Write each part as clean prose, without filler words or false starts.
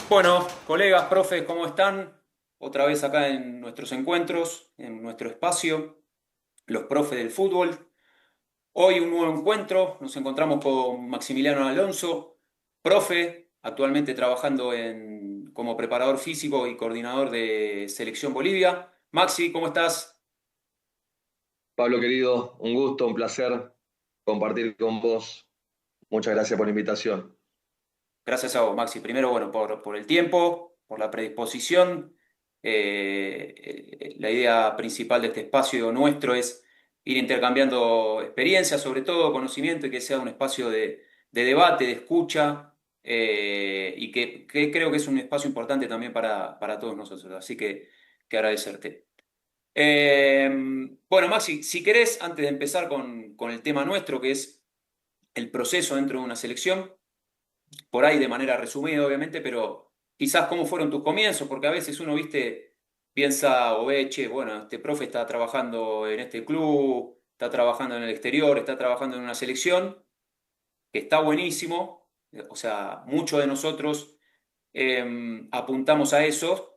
Bueno, colegas, profes, ¿cómo están? Otra vez acá en nuestros encuentros, en nuestro espacio, los profes del fútbol. Hoy un nuevo encuentro, nos encontramos con Maximiliano Alonso, profe, actualmente trabajando como preparador físico y coordinador de Selección Bolivia. Maxi, ¿cómo estás? Pablo querido, un gusto, un placer compartir con vos. Muchas gracias por la invitación. Gracias a vos, Maxi. Primero, bueno, por el tiempo, por la predisposición. La idea principal de este espacio nuestro es ir intercambiando experiencias, sobre todo conocimiento, y que sea un espacio de debate, de escucha, y que creo que es un espacio importante también para todos nosotros. Así que agradecerte. Eh, bueno, Maxi, si querés, antes de empezar con el tema nuestro, que es el proceso dentro de una selección, por ahí de manera resumida, obviamente, pero quizás cómo fueron tus comienzos, porque a veces uno, viste, piensa o ve, che, bueno, este profe está trabajando en este club, está trabajando en el exterior, está trabajando en una selección, que está buenísimo, o sea, muchos de nosotros apuntamos a eso,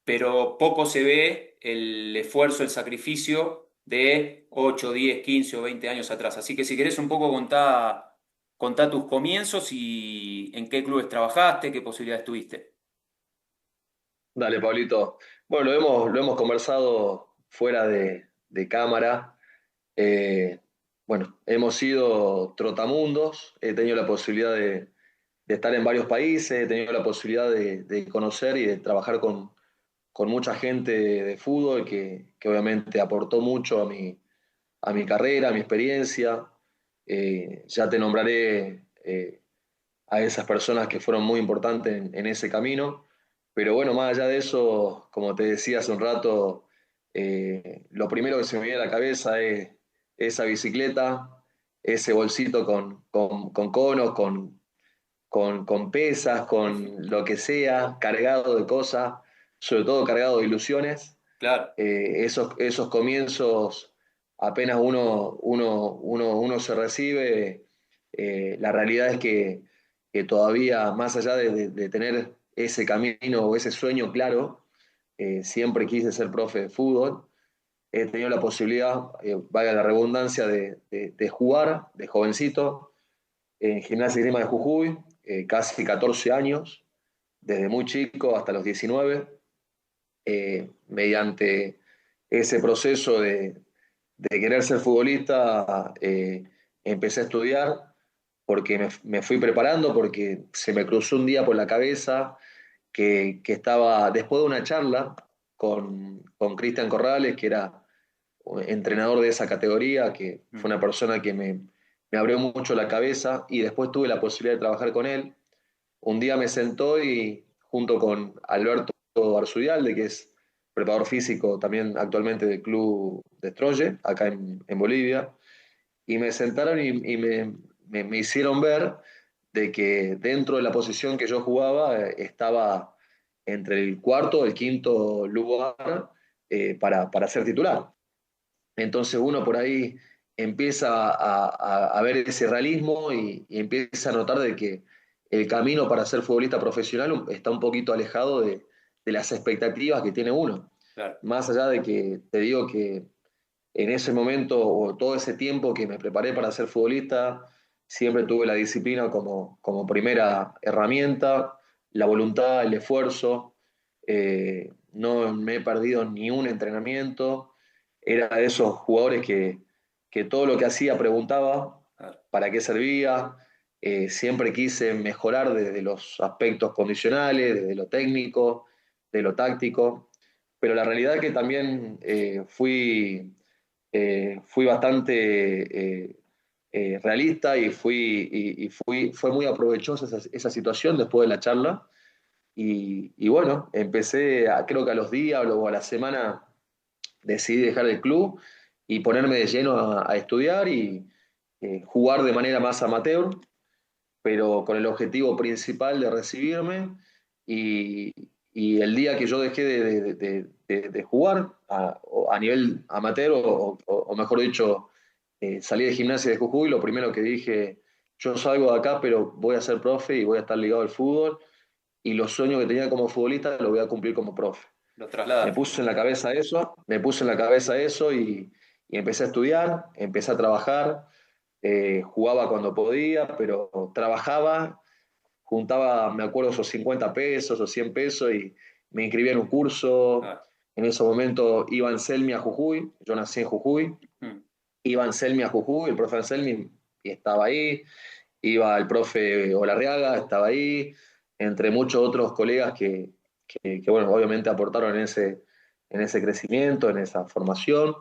pero poco se ve el esfuerzo, el sacrificio de 8, 10, 15 o 20 años atrás. Así que si querés un poco contá tus comienzos y en qué clubes trabajaste, qué posibilidades tuviste. Dale, Pablito. Bueno, lo hemos conversado fuera de cámara. Eh, bueno, hemos sido trotamundos, he tenido la posibilidad de estar en varios países, he tenido la posibilidad de conocer y de trabajar con mucha gente de fútbol que obviamente aportó mucho a mi carrera, a mi experiencia. Ya te nombraré a esas personas que fueron muy importantes en ese camino. Pero bueno, más allá de eso, como te decía hace un rato, lo primero que se me viene a la cabeza es esa bicicleta, ese bolsito con conos, con pesas, con lo que sea, cargado de cosas, sobre todo cargado de ilusiones. Claro, Esos comienzos, apenas uno se recibe, la realidad es que todavía, más allá de tener ese camino o ese sueño claro, siempre quise ser profe de fútbol. He tenido la posibilidad, valga la redundancia, de jugar de jovencito en Gimnasia y Grima de Jujuy, casi 14 años, desde muy chico hasta los 19, mediante ese proceso de querer ser futbolista, empecé a estudiar porque me fui preparando, porque se me cruzó un día por la cabeza que estaba, después de una charla con Cristian Corrales, que era entrenador de esa categoría, que fue mm, una persona que me abrió mucho la cabeza y después tuve la posibilidad de trabajar con él. Un día me sentó y junto con Alberto Arzudialde, que es preparador físico también actualmente del club de Troye, acá en Bolivia, y me sentaron y me hicieron ver de que dentro de la posición que yo jugaba estaba entre el cuarto y el quinto lugar para ser titular. Entonces uno por ahí empieza a ver ese realismo y empieza a notar de que el camino para ser futbolista profesional está un poquito alejado de las expectativas que tiene uno. claro. Más allá de que te digo que en ese momento o todo ese tiempo que me preparé para ser futbolista, siempre tuve la disciplina como primera herramienta, la voluntad, el esfuerzo. No me he perdido ni un entrenamiento. Era de esos jugadores que todo lo que hacía preguntaba Claro. para qué servía. Siempre quise mejorar desde los aspectos condicionales, desde lo técnico, de lo táctico. Pero la realidad es que también fui bastante realista fue muy aprovechosa esa situación después de la charla. Y bueno, creo que a los días o a la semana decidí dejar el club y ponerme de lleno a estudiar y jugar de manera más amateur, pero con el objetivo principal de recibirme. Y, y el día que yo dejé de jugar a nivel amateur, o mejor dicho, salí de Gimnasia de Jujuy, lo primero que dije, yo salgo de acá, pero voy a ser profe y voy a estar ligado al fútbol. y los sueños que tenía como futbolista los voy a cumplir como profe. Los Me trasladaste. puse en la cabeza eso, me puse en la cabeza eso y empecé a estudiar, empecé a trabajar, jugaba cuando podía, pero trabajaba, juntaba, me acuerdo, esos 50 pesos o 100 pesos y me inscribía en un curso. Ah, En ese momento iba Anselmi a Jujuy, yo nací en Jujuy, mm, iba Anselmi a Jujuy, el profe Anselmi y estaba ahí, iba el profe Olarriaga, estaba ahí, entre muchos otros colegas que, bueno, obviamente aportaron en ese crecimiento, en esa formación.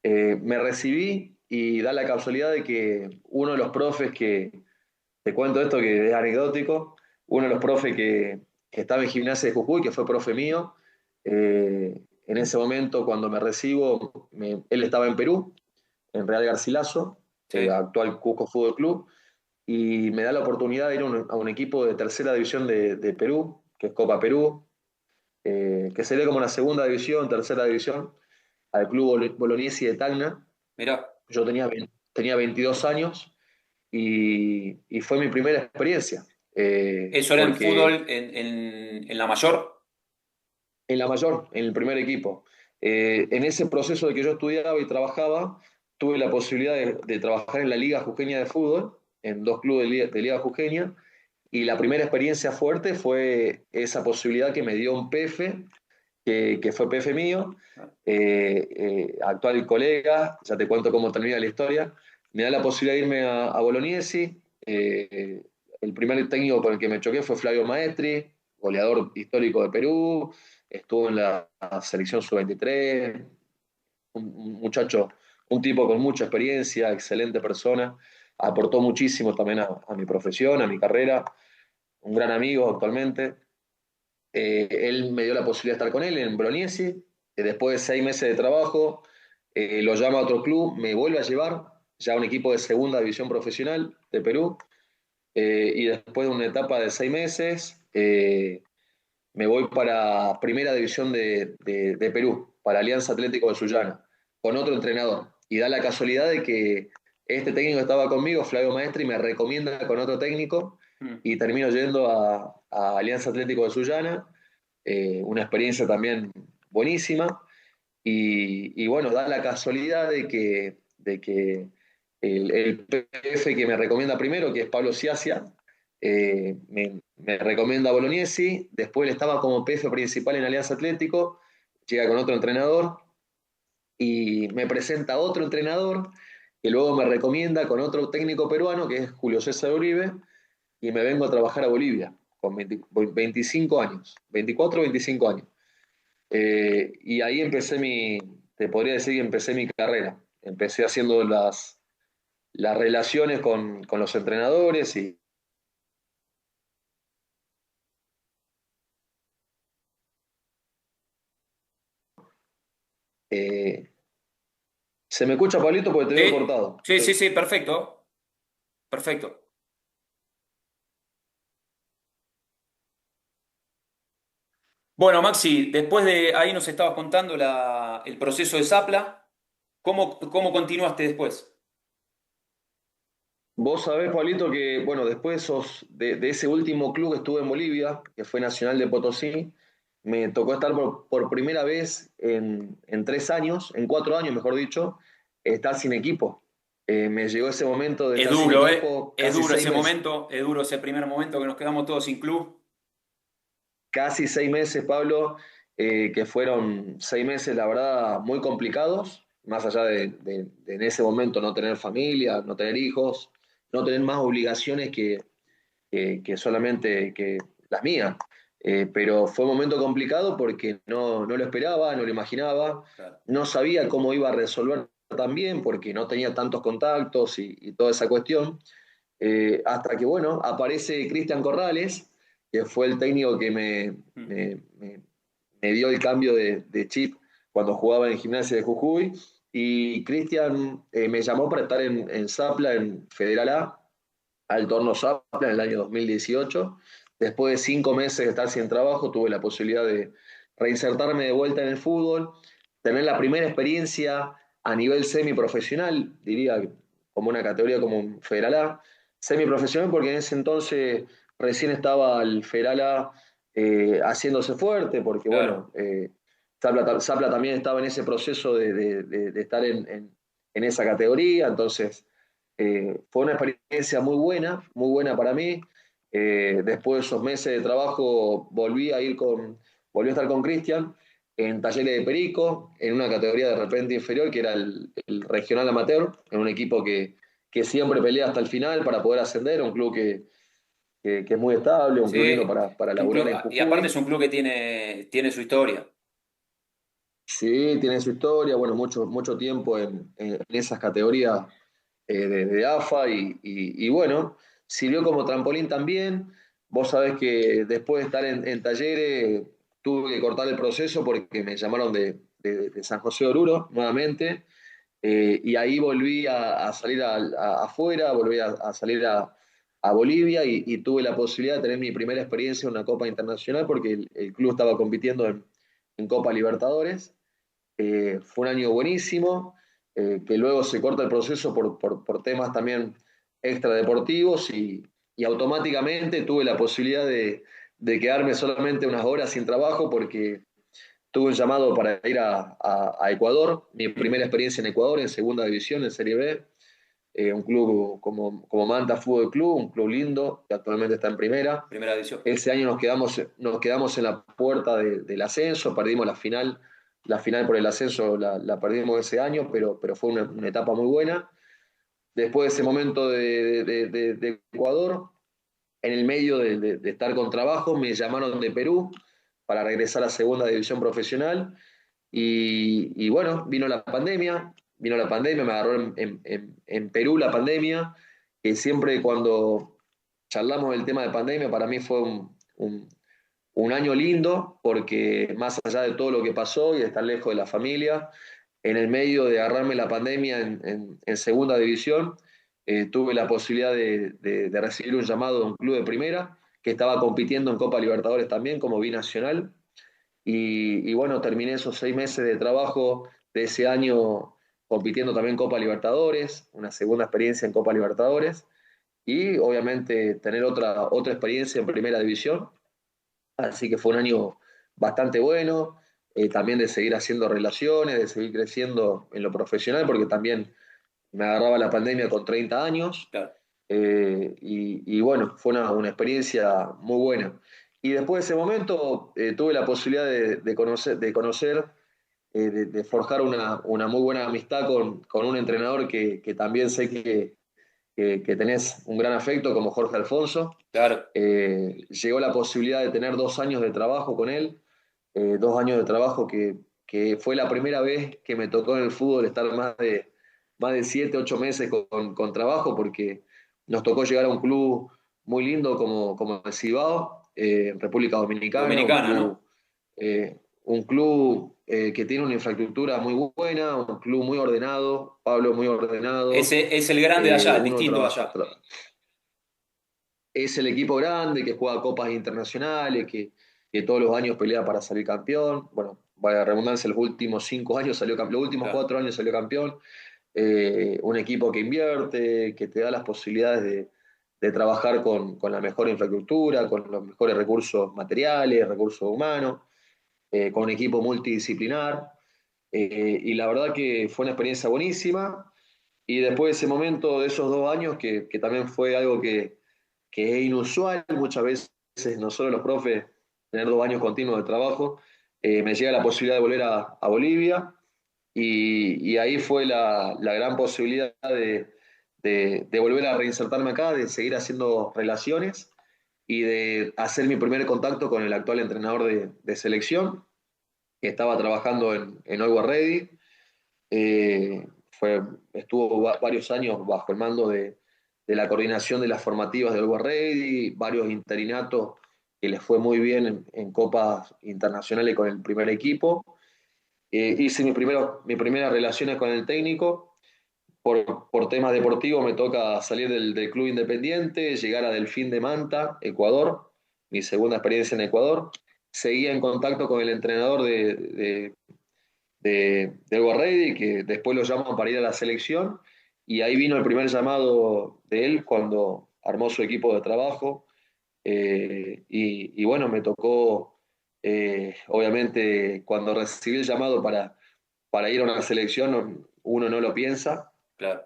Me recibí y da la casualidad de que uno de los profes te cuento esto que es anecdótico, uno de los profes que estaba en gimnasia de Jujuy, que fue profe mío, en ese momento cuando me recibo, él estaba en Perú, en Real Garcilaso, sí. actual Cusco Fútbol Club, y me da la oportunidad de ir a un equipo de tercera división de Perú, que es Copa Perú, que sería como la segunda división, tercera división, al club Bolognesi de Tacna. Mirá, Yo tenía 22 años y fue mi primera experiencia, ¿eso era en porque fútbol en la mayor? en la mayor, en el primer equipo, en ese proceso de que yo estudiaba y trabajaba, tuve la posibilidad de trabajar en la Liga Jujeña de Fútbol, en dos clubes de Liga Jujeña, y la primera experiencia fuerte fue esa posibilidad que me dio un PF, que fue PF mío, Ah, actual colega, ya te cuento cómo termina la historia, me da la posibilidad de irme a Bolognesi. El primer técnico con el que me choqué fue Flavio Maestri, goleador histórico de Perú, estuvo en la selección sub-23, un muchacho, un tipo con mucha experiencia, excelente persona, aportó muchísimo también a mi profesión, a mi carrera, un gran amigo actualmente. Él me dio la posibilidad de estar con él en Bolognesi. Después de 6 meses de trabajo, lo llama a otro club, me vuelve a llevar ya a un equipo de segunda división profesional de Perú. Y después de una etapa de 6 meses, me voy para primera división de Perú, para Alianza Atlético de Sullana, con otro entrenador. Y da la casualidad de que este técnico que estaba conmigo, Flavio Maestri, me recomienda con otro técnico mm. y termino yendo a Alianza Atlético de Sullana, una experiencia también buenísima. Y bueno, da la casualidad de que el PF que me recomienda primero, que es Pablo Ciacia, me recomienda a Bolognesi, después él estaba como PF principal en Alianza Atlético, llega con otro entrenador y me presenta a otro entrenador que luego me recomienda con otro técnico peruano que es Julio César Uribe y me vengo a trabajar a Bolivia con 25 años, 24 o 25 años. Y ahí te podría decir que empecé mi carrera. Empecé haciendo las relaciones con los entrenadores y eh, se me escucha, Pablito, porque te veo Sí, cortado. sí, sí, sí, perfecto, perfecto. Bueno, Maxi, después de ahí nos estabas contando el proceso de Zapla. ¿Cómo continuaste después? Vos sabés, Pablito, que bueno, después de ese último club que estuve en Bolivia, que fue Nacional de Potosí, me tocó estar por primera vez en 3 años, en 4 años, mejor dicho, estar sin equipo. Me llegó ese momento de Es estar sin duro, ¿eh? equipo Es casi duro seis ese meses. momento, es duro ese primer momento que nos quedamos todos sin club. Casi 6 meses, Pablo, que fueron 6 meses, la verdad, muy complicados, más allá de en ese momento no tener familia, no tener hijos, no tener más obligaciones que solamente que las mías. Pero fue un momento complicado porque no lo esperaba, no lo imaginaba, Claro. no sabía cómo iba a resolver también porque no tenía tantos contactos y toda esa cuestión. Hasta que, bueno, aparece Cristian Corrales, que fue el técnico que Mm. me dio el cambio de chip cuando jugaba en Gimnasia de Jujuy. Y Cristian me llamó para estar en Zapla, en Federal A, al torno Zapla en el año 2018. Después de 5 meses de estar sin trabajo, tuve la posibilidad de reinsertarme de vuelta en el fútbol, tener la primera experiencia a nivel semiprofesional, diría como una categoría como Federal A, semiprofesional porque en ese entonces recién estaba el Ferala haciéndose fuerte, porque Claro. bueno, Zapla también estaba en ese proceso de estar en esa categoría, entonces fue una experiencia muy buena para mí. Después de esos meses de trabajo volví a estar con Cristian en Talleres de Perico, en una categoría de repente inferior, que era el regional amateur, en un equipo que siempre pelea hasta el final para poder ascender, un club que es muy estable, un club lindo Sí, para un laburar club, en y aparte es Jujuy. un club que tiene su historia. Sí, tiene su historia, bueno, mucho tiempo en esas categorías de AFA y bueno, sirvió como trampolín también. Vos sabés que después de estar en Talleres tuve que cortar el proceso porque me llamaron de San José de Oruro nuevamente y ahí volví a salir afuera, volví a salir a Bolivia y tuve la posibilidad de tener mi primera experiencia en una Copa Internacional porque el club estaba compitiendo en Copa Libertadores. Fue un año buenísimo, que luego se corta el proceso por temas también extradeportivos y automáticamente tuve la posibilidad de quedarme solamente unas horas sin trabajo porque tuve un llamado para ir a Ecuador, mi Mm, primera experiencia en Ecuador, en segunda división, en Serie B, un club como Manta Fútbol Club, un club lindo, que actualmente está en primera. primera división. Ese año nos quedamos en la puerta del ascenso, perdimos la final por el ascenso la perdimos ese año, pero fue una etapa muy buena. Después de ese momento de Ecuador, en el medio de estar con trabajo, me llamaron de Perú para regresar a segunda división profesional y bueno, vino la pandemia, me agarró en Perú la pandemia, que siempre cuando charlamos del tema de pandemia, para mí fue un año lindo, porque más allá de todo lo que pasó y de estar lejos de la familia, en el medio de agarrarme la pandemia en segunda división, tuve la posibilidad de recibir un llamado de un club de primera que estaba compitiendo en Copa Libertadores también como binacional. Y bueno, terminé esos 6 meses de trabajo de ese año compitiendo también en Copa Libertadores, una segunda experiencia en Copa Libertadores y obviamente tener otra experiencia en primera división. Así que fue un año bastante bueno, también de seguir haciendo relaciones, de seguir creciendo en lo profesional, porque también me agarraba la pandemia con 30 años, Claro. y bueno, fue una experiencia muy buena. Y después de ese momento tuve la posibilidad de conocer de forjar una muy buena amistad con un entrenador que también sé que tenés un gran afecto, como Jorge Alfonso. Claro. Llegó la posibilidad de tener 2 años de trabajo con él, 2 años de trabajo que fue la primera vez que me tocó en el fútbol estar más de 7, 8 meses con trabajo, porque nos tocó llegar a un club muy lindo como el Cibao, en República Dominicana, Dominicana, ¿no? un club que tiene una infraestructura muy buena, un club muy ordenado, Pablo muy ordenado, Ese es el grande de allá, es uno distinto de trabaja, allá. es el equipo grande que juega copas internacionales, que todos los años pelea para salir campeón. Bueno, vaya redundancia, los últimos 5 años salió campeón, los últimos Claro. 4 años salió campeón. Un equipo que invierte, que te da las posibilidades de trabajar con la mejor infraestructura, con los mejores recursos materiales, recursos humanos, con un equipo multidisciplinar. Y la verdad que fue una experiencia buenísima. Y después de ese momento, de esos 2 años, que también fue algo que es inusual, muchas veces nosotros los profes, tener 2 años continuos de trabajo, me llega la posibilidad de volver a Bolivia y ahí fue la gran posibilidad de volver a reinsertarme acá, de seguir haciendo relaciones y de hacer mi primer contacto con el actual entrenador de selección, que estaba trabajando en Always Ready. Estuvo varios años bajo el mando de la coordinación de las formativas de Always Ready, varios interinatos que les fue muy bien en copas internacionales con el primer equipo. Hice mis primeras relaciones con el técnico. Por temas deportivos me toca salir del club independiente, llegar a Delfín de Manta, Ecuador, mi segunda experiencia en Ecuador. Seguía en contacto con el entrenador de Guarredi, que después lo llaman para ir a la selección, y ahí vino el primer llamado de él cuando armó su equipo de trabajo. Y bueno, me tocó, obviamente, cuando recibí el llamado para ir a una selección, uno no lo piensa. Claro.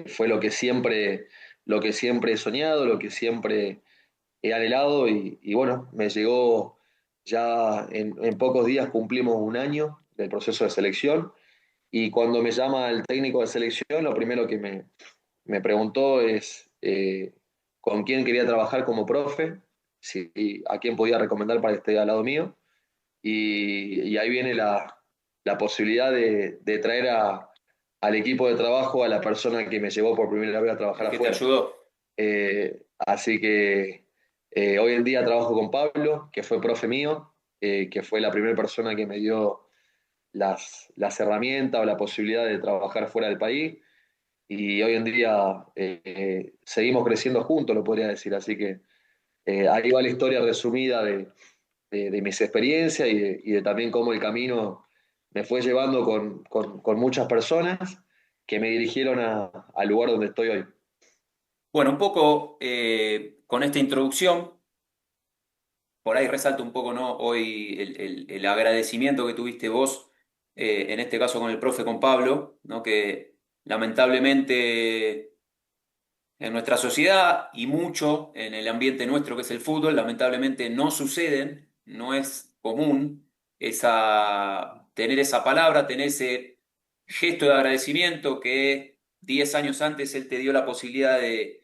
Fue lo que siempre he soñado, lo que siempre he anhelado y bueno, me llegó ya en pocos días cumplimos un año del proceso de selección y cuando me llama el técnico de selección, lo primero que me preguntó es con quién quería trabajar como profe, si, a quién podía recomendar para que esté al lado mío y ahí viene la posibilidad de traer al equipo de trabajo a la persona que me llevó por primera vez a El trabajar que te afuera. ayudó. Así que hoy en día trabajo con Pablo, que fue profe mío, que fue la primera persona que me dio las herramientas o la posibilidad de trabajar fuera del país. Y hoy en día seguimos creciendo juntos, lo podría decir. Así que ahí va la historia resumida de mis experiencias y de también cómo el camino me fue llevando con muchas personas que me dirigieron al lugar donde estoy hoy. Bueno, un poco con esta introducción, por ahí resalto un poco, ¿no? Hoy el agradecimiento que tuviste vos, en este caso con el profe, con Pablo, ¿no? Que lamentablemente en nuestra sociedad y mucho en el ambiente nuestro que es el fútbol, lamentablemente no suceden, no es común tener esa palabra, tener ese gesto de agradecimiento que 10 años antes él te dio la posibilidad de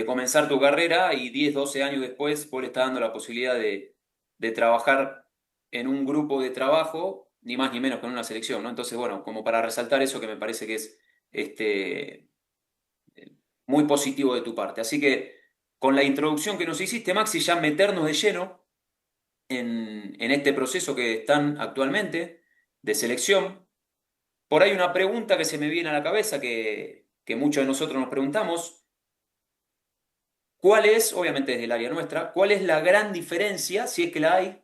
comenzar tu carrera y 10 12 años después vos le estás dando la posibilidad de trabajar en un grupo de trabajo, ni más ni menos que en una selección, ¿no? Entonces, bueno, como para resaltar eso que me parece que es este, muy positivo de tu parte. Así que con la introducción que nos hiciste, Maxi, ya meternos de lleno en este proceso que están actualmente de selección. Por ahí una pregunta que se me viene a la cabeza que muchos de nosotros nos preguntamos, ¿cuál es, obviamente desde el área nuestra, cuál es la gran diferencia, si es que la hay,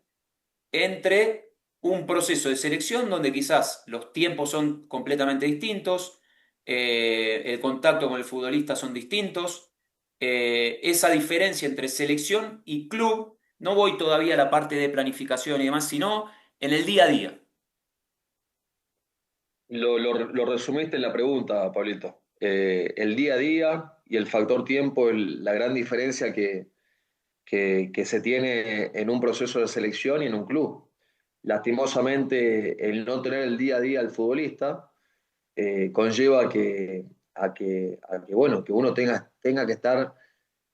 entre un proceso de selección donde quizás los tiempos son completamente distintos, el contacto con el futbolista son distintos, esa diferencia entre selección y club, no voy todavía a la parte de planificación y demás, sino en el día a día. Lo resumiste en la pregunta, Pablito. El día a día y el factor tiempo, la gran diferencia que se tiene en un proceso de selección y en un club. Lastimosamente, el no tener el día a día al futbolista conlleva bueno, que uno tenga que estar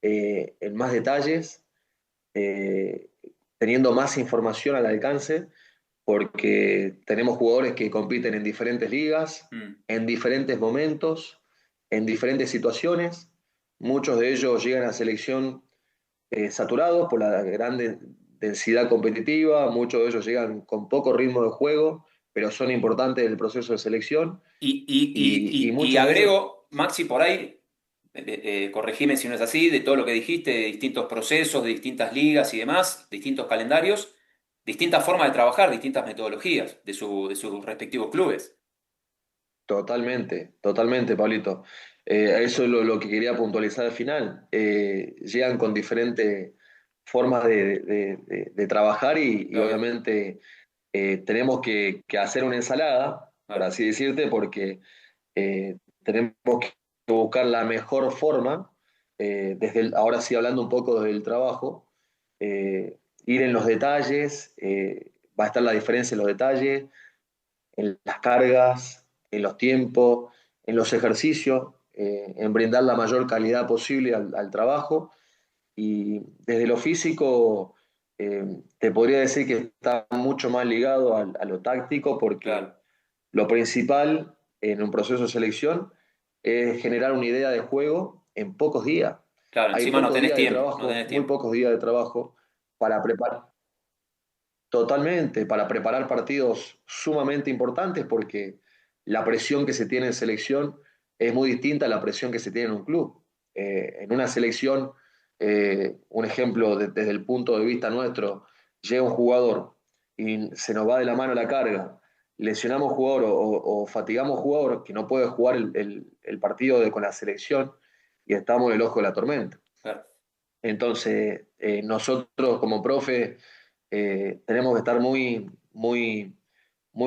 en más detalles, eh, teniendo más información al alcance porque tenemos jugadores que compiten en diferentes ligas, Mm, en diferentes momentos, en diferentes situaciones. Muchos de ellos llegan a selección saturados por la gran densidad competitiva, muchos de ellos llegan con poco ritmo de juego, pero son importantes en el proceso de selección y y muchos de ellos agrego, Maxi, por ahí, corregime si no es así, de todo lo que dijiste, de distintos procesos, de distintas ligas y demás, distintos calendarios, distintas formas de trabajar, distintas metodologías de sus respectivos clubes. totalmente, totalmente, Pablito. Eso es lo que quería puntualizar al final. Llegan con diferentes formas de trabajar y Claro, obviamente tenemos que hacer una ensalada, por claro. así decirte, porque tenemos que buscar la mejor forma, ahora sí hablando un poco del trabajo, ir en los detalles, va a estar la diferencia en los detalles, en las cargas, en los tiempos, en los ejercicios, en brindar la mayor calidad posible al trabajo. Y desde lo físico, te podría decir que está mucho más ligado a lo táctico porque Claro, lo principal en un proceso de selección es generar una idea de juego en pocos días. claro, Hay encima no pocos tenés días de tiempo, no trabajo, tenés muy tiempo. pocos días de trabajo para preparar. Totalmente, para preparar partidos sumamente importantes porque la presión que se tiene en selección es muy distinta a la presión que se tiene en un club. En una selección, un ejemplo desde el punto de vista nuestro, llega un jugador y se nos va de la mano la carga, lesionamos jugador o fatigamos jugador que no puede jugar el partido con la selección y estamos en el ojo de la tormenta. Claro. Entonces, nosotros como profe tenemos que estar muy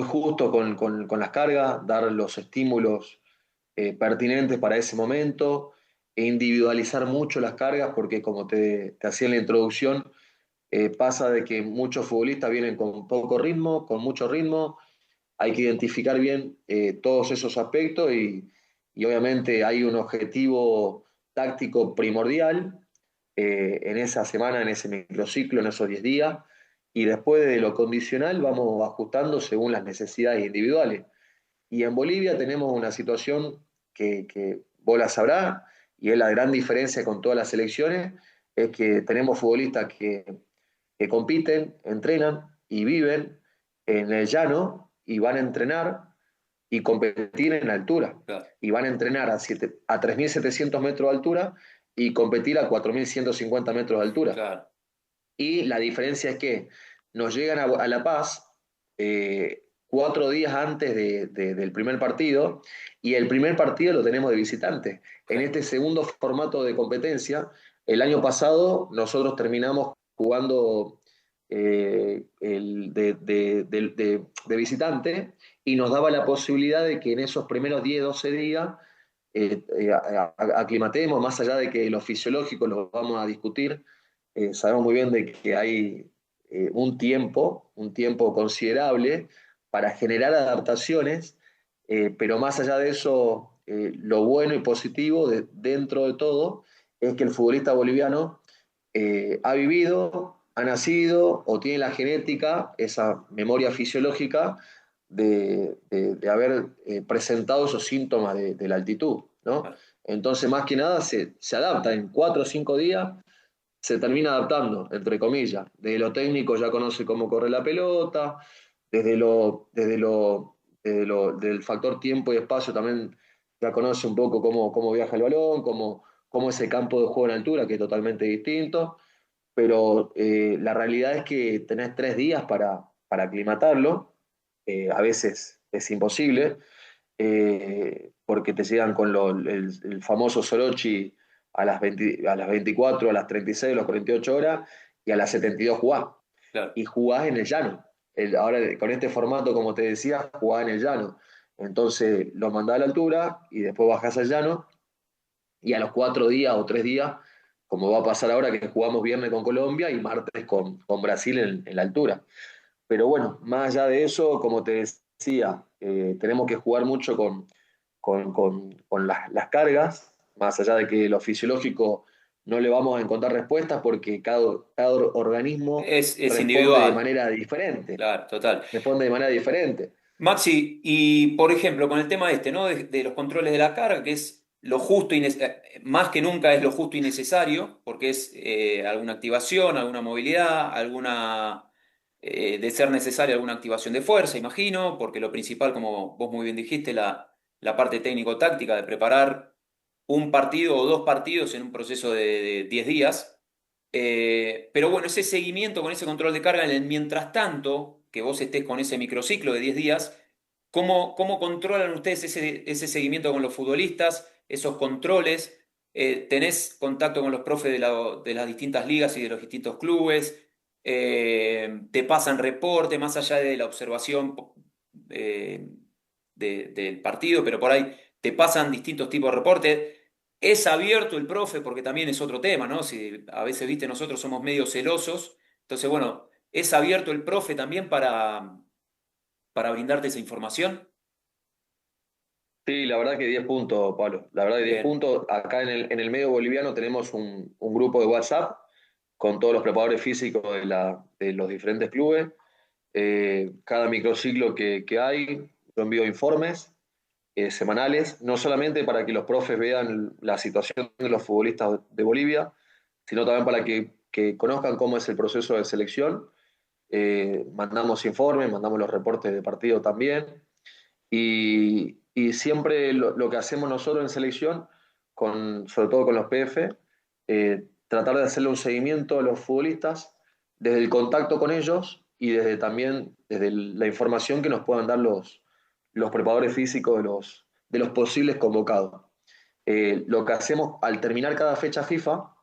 justos con las cargas, dar los estímulos pertinentes para ese momento e individualizar mucho las cargas porque como te hacía en la introducción, pasa de que muchos futbolistas vienen con poco ritmo, con mucho ritmo, hay que identificar bien todos esos aspectos y obviamente hay un objetivo táctico primordial en esa semana, en ese microciclo, en esos 10 días, y después de lo condicional vamos ajustando según las necesidades individuales. Y en Bolivia tenemos una situación que vos la sabrás, y es la gran diferencia con todas las selecciones, es que tenemos futbolistas que compiten, entrenan y viven en el llano y van a entrenar y competir en altura. Claro, Y van a entrenar a 3.700 metros de altura y competir a 4.150 metros de altura. claro, Y la diferencia es que nos llegan a La Paz 4 días antes del primer partido y el primer partido lo tenemos de visitante. En claro, este segundo formato de competencia, el año pasado nosotros terminamos jugando de visitante y nos daba la posibilidad de que en esos primeros 10 12 días aclimatemos, más allá de que lo fisiológico lo vamos a discutir, sabemos muy bien de que hay un tiempo considerable para generar adaptaciones, pero más allá de eso, lo bueno y positivo dentro de todo es que el futbolista boliviano ha vivido, ha nacido o tiene la genética, esa memoria fisiológica de haber presentado esos síntomas de la altitud, ¿no? claro. Entonces, más que nada, se adapta en 4 o 5 días, se termina adaptando, entre comillas. Desde lo técnico ya conoce cómo corre la pelota, del factor tiempo y espacio también ya conoce un poco cómo viaja el balón, cómo es el campo de juego en altura, que es totalmente distinto. Pero la realidad es que tenés 3 días para aclimatarlo, a veces es imposible, porque te llegan con el famoso Sorochi a las 24, a las 36, a las 48 horas, y a las 72 jugás. Claro. Y jugás en el llano. Ahora, con este formato, como te decía, jugás en el llano. Entonces lo mandás a la altura y después bajás al llano, y a los 4 días o 3 días, como va a pasar ahora que jugamos viernes con Colombia y martes con Brasil en la altura. Pero bueno, más allá de eso, como te decía, tenemos que jugar mucho con las cargas, más allá de que lo fisiológico no le vamos a encontrar respuestas porque cada organismo Es responde de individual, manera diferente, claro, total. responde de manera diferente. Maxi, y por ejemplo, con el tema este, ¿no? De los controles de la carga, que es lo justo y más que nunca es lo justo y necesario, porque es alguna activación, alguna movilidad, alguna, de ser necesaria, alguna activación de fuerza, imagino, porque lo principal, como vos muy bien dijiste, la parte técnico-táctica de preparar un partido o dos partidos en un proceso de 10 días. Pero bueno, ese seguimiento con ese control de carga en el mientras tanto, que vos estés con ese microciclo de 10 días, ¿cómo controlan ustedes ese seguimiento con los futbolistas, esos controles? ¿Tenés contacto con los profes de las distintas ligas y de los distintos clubes? ¿Te pasan reporte más allá de la observación eh, del partido, pero por ahí te pasan distintos tipos de reportes? ¿Es abierto el profe? Porque también es otro tema, ¿no? Si a veces, viste, nosotros somos medio celosos. Entonces, bueno, ¿es abierto el profe también para brindarte esa información? Sí, la verdad que 10 puntos, Pablo. La verdad que 10 Bien, puntos. Acá en el medio boliviano tenemos un grupo de WhatsApp con todos los preparadores físicos de los diferentes clubes. Cada microciclo que hay, yo envío informes semanales, no solamente para que los profes vean la situación de los futbolistas de Bolivia, sino también para que conozcan cómo es el proceso de selección. Mandamos informes, mandamos los reportes de partido también. Y siempre lo que hacemos nosotros en selección, sobre todo con los PF, tratar de hacerle un seguimiento a los futbolistas desde el contacto con ellos y también desde la información que nos puedan dar los preparadores físicos de los posibles convocados. Lo que hacemos al terminar cada fecha FIFA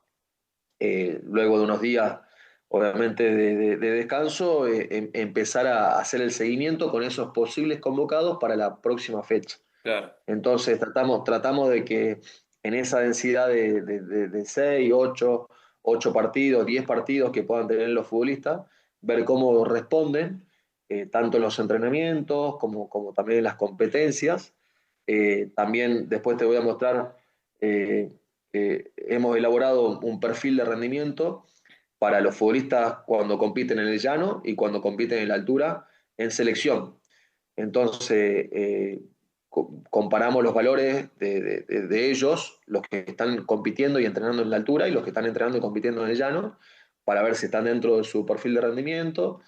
luego de unos días, obviamente, de descanso, empezar a hacer el seguimiento con esos posibles convocados para la próxima fecha. Claro, Entonces tratamos de que en esa densidad de 6, 8 partidos, 10 partidos que puedan tener los futbolistas, ver cómo responden, tanto en los entrenamientos como también en las competencias. También después te voy a mostrar, eh, hemos elaborado un perfil de rendimiento para los futbolistas cuando compiten en el llano y cuando compiten en la altura en selección. Entonces, comparamos los valores de ellos, los que están compitiendo y entrenando en la altura y los que están entrenando y compitiendo en el llano, para ver si están dentro de su perfil de rendimiento.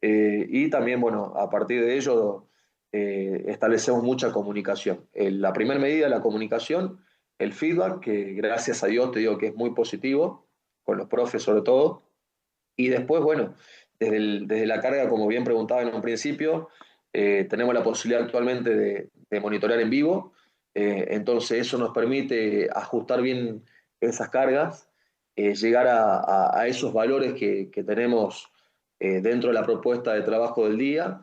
Y también, bueno, a partir de ello establecemos mucha comunicación. La primera medida, la comunicación, el feedback, que gracias a Dios te digo que es muy positivo, con los profes sobre todo. Y después, bueno, desde la carga, como bien preguntaba en un principio, tenemos la posibilidad actualmente de monitorear en vivo, entonces eso nos permite ajustar bien esas cargas, llegar a esos valores que tenemos dentro de la propuesta de trabajo del día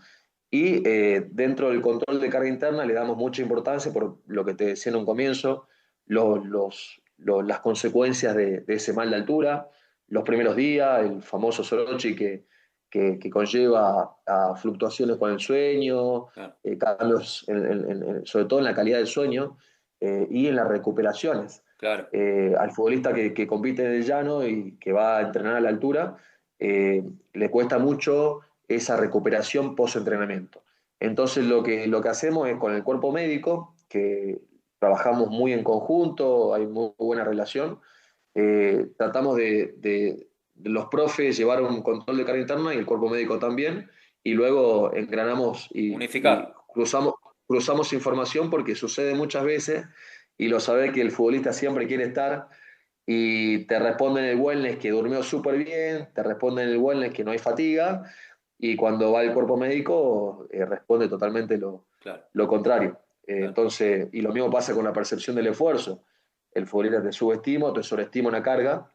y dentro del control de carga interna le damos mucha importancia por lo que te decía en un comienzo, las consecuencias de ese mal de altura, los primeros días, el famoso Sorochi que conlleva a fluctuaciones con el sueño, claro, cambios sobre todo en la calidad del sueño y en las recuperaciones. claro. Al futbolista que compite en el llano y que va a entrenar a la altura, le cuesta mucho esa recuperación post-entrenamiento. Entonces lo que hacemos es con el cuerpo médico, que trabajamos muy en conjunto, hay muy buena relación, tratamos de los profes llevar un control de carga interna y el cuerpo médico también, y luego engranamos y Unificar, cruzamos información porque sucede muchas veces, y lo sabe que el futbolista siempre quiere estar, y te responden el wellness que durmió súper bien, te responden el wellness que no hay fatiga, y cuando va el cuerpo médico responde totalmente claro, lo contrario. claro. Entonces, y lo mismo pasa con la percepción del esfuerzo. El futbolista te subestima o te sobreestima una carga.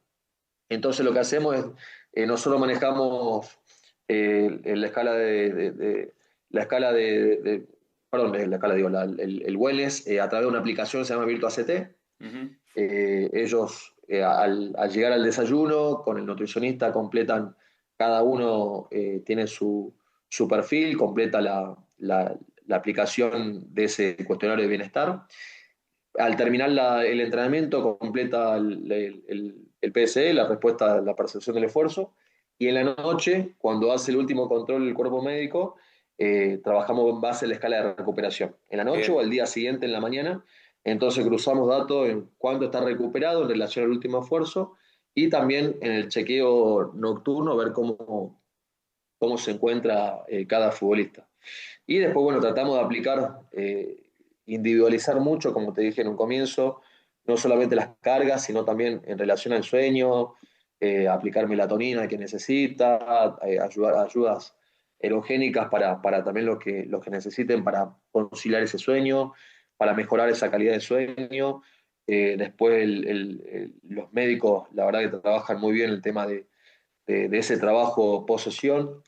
Entonces lo que hacemos es, nosotros manejamos la escala la escala perdón, la escala, digo, el wellness a través de una aplicación que se llama Virtua CT. Ujú. Ellos, al llegar al desayuno, con el nutricionista, completan, cada uno tiene su perfil, completa la aplicación de ese cuestionario de bienestar. Al terminar el entrenamiento, completa el PSE, la respuesta, la percepción del esfuerzo, y en la noche, cuando hace el último control del cuerpo médico, trabajamos en base a la escala de recuperación. En la noche o Bien, al día siguiente, en la mañana, entonces cruzamos datos en cuánto está recuperado en relación al último esfuerzo y también en el chequeo nocturno, ver cómo se encuentra cada futbolista. Y después, bueno, tratamos de aplicar, individualizar mucho, como te dije en un comienzo, no solamente las cargas, sino también en relación al sueño, aplicar melatonina que necesita, ayudas erogénicas para también los que necesiten para conciliar ese sueño, para mejorar esa calidad de sueño. Después los médicos, la verdad que trabajan muy bien el tema de ese trabajo posesión.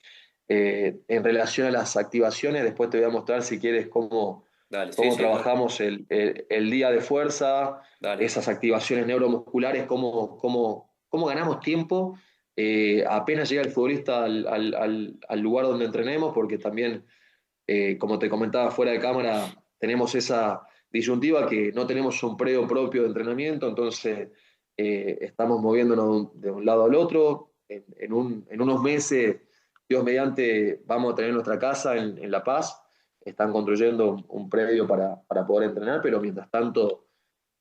En relación a las activaciones, después te voy a mostrar si quieres dale, sí, cómo sí, trabajamos el día de fuerza, dale. esas activaciones neuromusculares, cómo ganamos tiempo apenas llega el futbolista al lugar donde entrenemos, porque también, como te comentaba fuera de cámara, tenemos esa disyuntiva que no tenemos un preo propio de entrenamiento, entonces estamos moviéndonos de un lado al otro. En unos meses, Dios mediante, vamos a tener nuestra casa en La Paz. Están construyendo un predio para poder entrenar, pero mientras tanto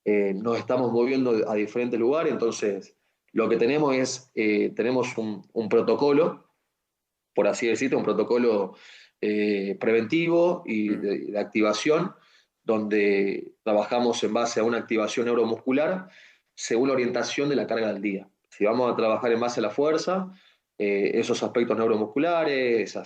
nos estamos moviendo a diferentes lugares, entonces lo que tenemos es, tenemos un protocolo, por así decirlo, un protocolo preventivo y Mm, de activación, donde trabajamos en base a una activación neuromuscular según la orientación de la carga del día. Si vamos a trabajar en base a la fuerza, esos aspectos neuromusculares,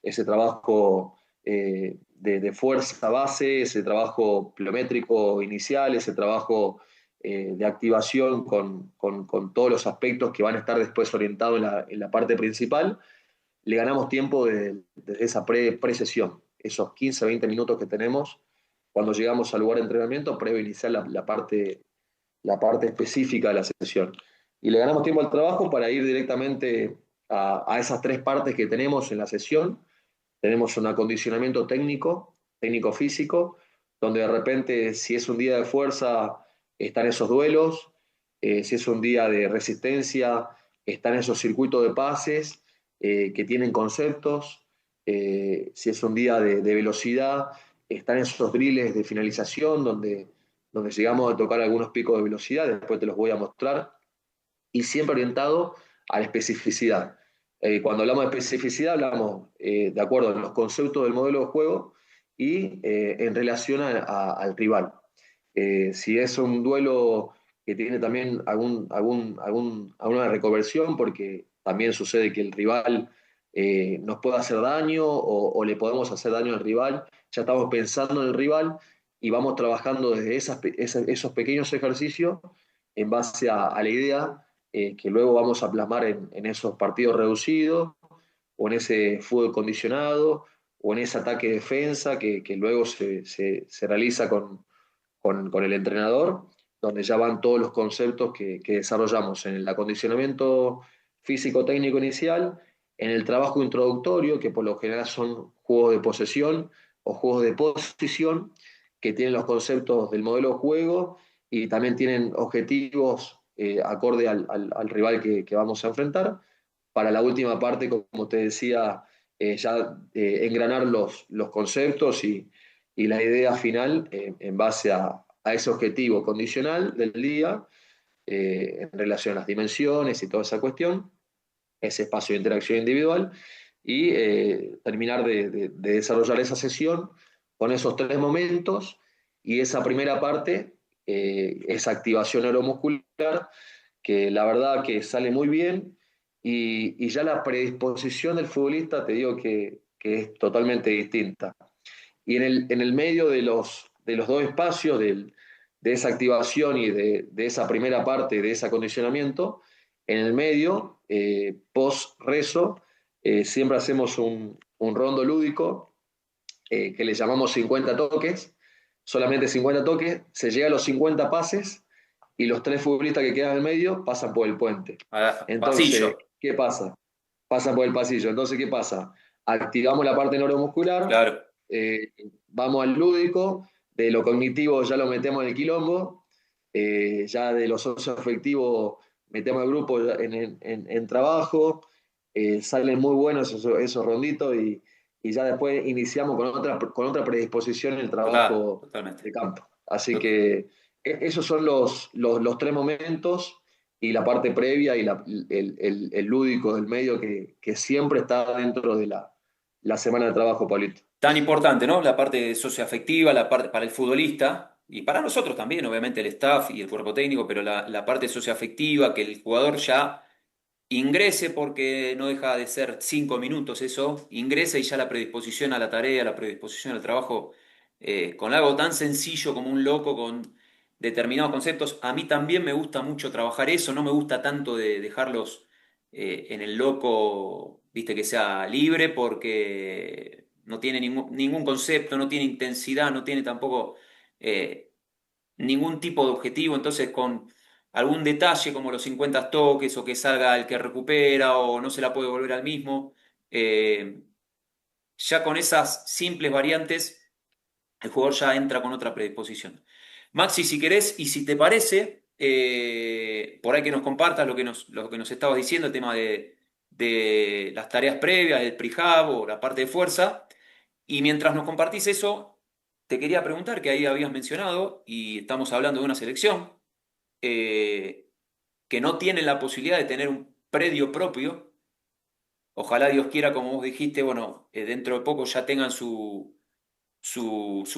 ese trabajo de fuerza base, ese trabajo pliométrico inicial, ese trabajo de activación con todos los aspectos que van a estar después orientados en la parte principal, le ganamos tiempo desde esa pre-sesión, esos 15, 20 minutos que tenemos cuando llegamos al lugar de entrenamiento, previo a iniciar la parte específica de la sesión. Y le ganamos tiempo al trabajo para ir directamente a esas tres partes que tenemos en la sesión. Tenemos un acondicionamiento técnico, técnico-físico, donde de repente, si es un día de fuerza, están esos duelos, si es un día de resistencia, están esos circuitos de pases que tienen conceptos, si es un día de velocidad, están esos drills de finalización donde llegamos a tocar algunos picos de velocidad, después te los voy a mostrar, y siempre orientado a la especificidad. Cuando hablamos de especificidad, hablamos de acuerdo a los conceptos del modelo de juego y en relación al rival. Si es un duelo que tiene también alguna reconversión, porque también sucede que el rival nos puede hacer daño o le podemos hacer daño al rival, ya estamos pensando en el rival y vamos trabajando desde esos pequeños ejercicios en base a la idea que luego vamos a plasmar en esos partidos reducidos o en ese fútbol condicionado o en ese ataque-defensa que luego se realiza con el entrenador, donde ya van todos los conceptos que desarrollamos en el acondicionamiento físico-técnico inicial, en el trabajo introductorio, que por lo general son juegos de posesión o juegos de posición, que tienen los conceptos del modelo de juego y también tienen objetivos acorde al rival que vamos a enfrentar. Para la última parte, como te decía, ya engranar los conceptos y la idea final en base a ese objetivo condicional del día en relación a las dimensiones y toda esa cuestión, ese espacio de interacción individual y terminar de desarrollar esa sesión con esos tres momentos y esa primera parte, esa activación neuromuscular, que la verdad que sale muy bien y ya la predisposición del futbolista te digo que es totalmente distinta. Y en el medio de los dos espacios, de esa activación y de esa primera parte, de ese acondicionamiento, en el medio, post-rezo, siempre hacemos un rondo lúdico que le llamamos 50 toques, solamente 50 toques, se llega a los 50 pases y los tres futbolistas que quedan en el medio pasan por el puente. Entonces, Pasillo, ¿qué pasa? Pasan por el pasillo. Entonces, ¿qué pasa? Activamos la parte neuromuscular, claro. eh, vamos al lúdico, de lo cognitivo ya lo metemos en el quilombo, ya de lo socioafectivo metemos el grupo en trabajo, salen muy buenos esos ronditos y ya después iniciamos con otra predisposición en el Claro, trabajo totalmente. de campo. Así Tot- que esos son los tres momentos y la parte previa y el lúdico del medio que siempre está dentro de la semana de trabajo, Paulito. Tan importante, ¿no? La parte socioafectiva, la parte para el futbolista y para nosotros también, obviamente el staff y el cuerpo técnico, pero la parte socioafectiva, que el jugador ya ingrese porque no deja de ser 5 minutos eso, ingresa y ya la predisposición a la tarea, la predisposición al trabajo, con algo tan sencillo como un loco con determinados conceptos. A mí también me gusta mucho trabajar eso, no me gusta tanto de dejarlos en el loco, viste, que sea libre porque no tiene ningún concepto, no tiene intensidad, no tiene tampoco eh, ningún tipo de objetivo, entonces con algún detalle como los 50 toques o que salga el que recupera o no se la puede volver al mismo, eh, ya con esas simples variantes el jugador ya entra con otra predisposición. Maxi, si querés y si te parece, por ahí que nos compartas lo que nos estabas diciendo, el tema de las tareas previas, el prehab o la parte de fuerza, y mientras nos compartís eso, te quería preguntar, que ahí habías mencionado, y estamos hablando de una selección, eh, que no tiene la posibilidad de tener un predio propio. Ojalá Dios quiera, como vos dijiste, bueno, dentro de poco ya tengan su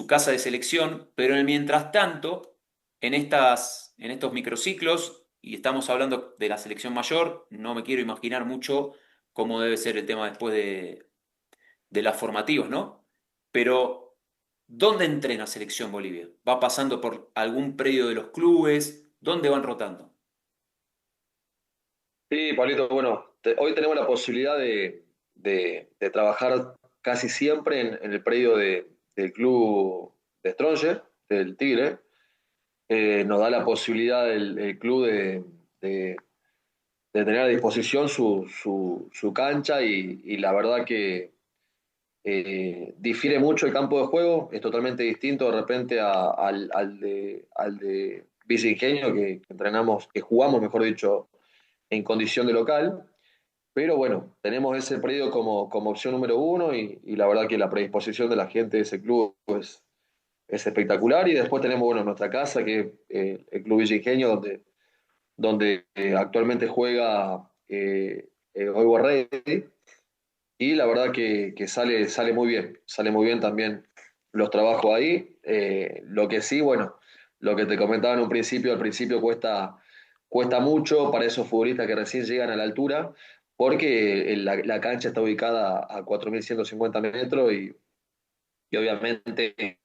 casa de selección, pero en el mientras tanto, en estos microciclos, y estamos hablando de la selección mayor, no me quiero imaginar mucho cómo debe ser el tema después de las formativas, ¿no? Pero, ¿dónde entrena Selección Bolivia? ¿Va pasando por algún predio de los clubes? ¿Dónde van rotando? Sí, Pablito, bueno, hoy tenemos la posibilidad de trabajar casi siempre en el predio del club de Stronger, del Tigre. Nos da la posibilidad el club de- de tener a disposición su cancha y la verdad que difiere mucho el campo de juego, es totalmente distinto de repente al de Villa Ingenio que entrenamos, que jugamos, mejor dicho, en condición de local. Pero bueno, tenemos ese predio como opción número uno y la verdad que la predisposición de la gente de ese club es espectacular. Y después tenemos bueno, nuestra casa, que es el Club Villa Ingenio, donde actualmente juega Oigo Ready. Y la verdad que sale muy bien también los trabajos ahí. Lo que sí, bueno, lo que te comentaba en un principio, al principio cuesta mucho para esos futbolistas que recién llegan a la altura, porque la cancha está ubicada a 4.150 metros y obviamente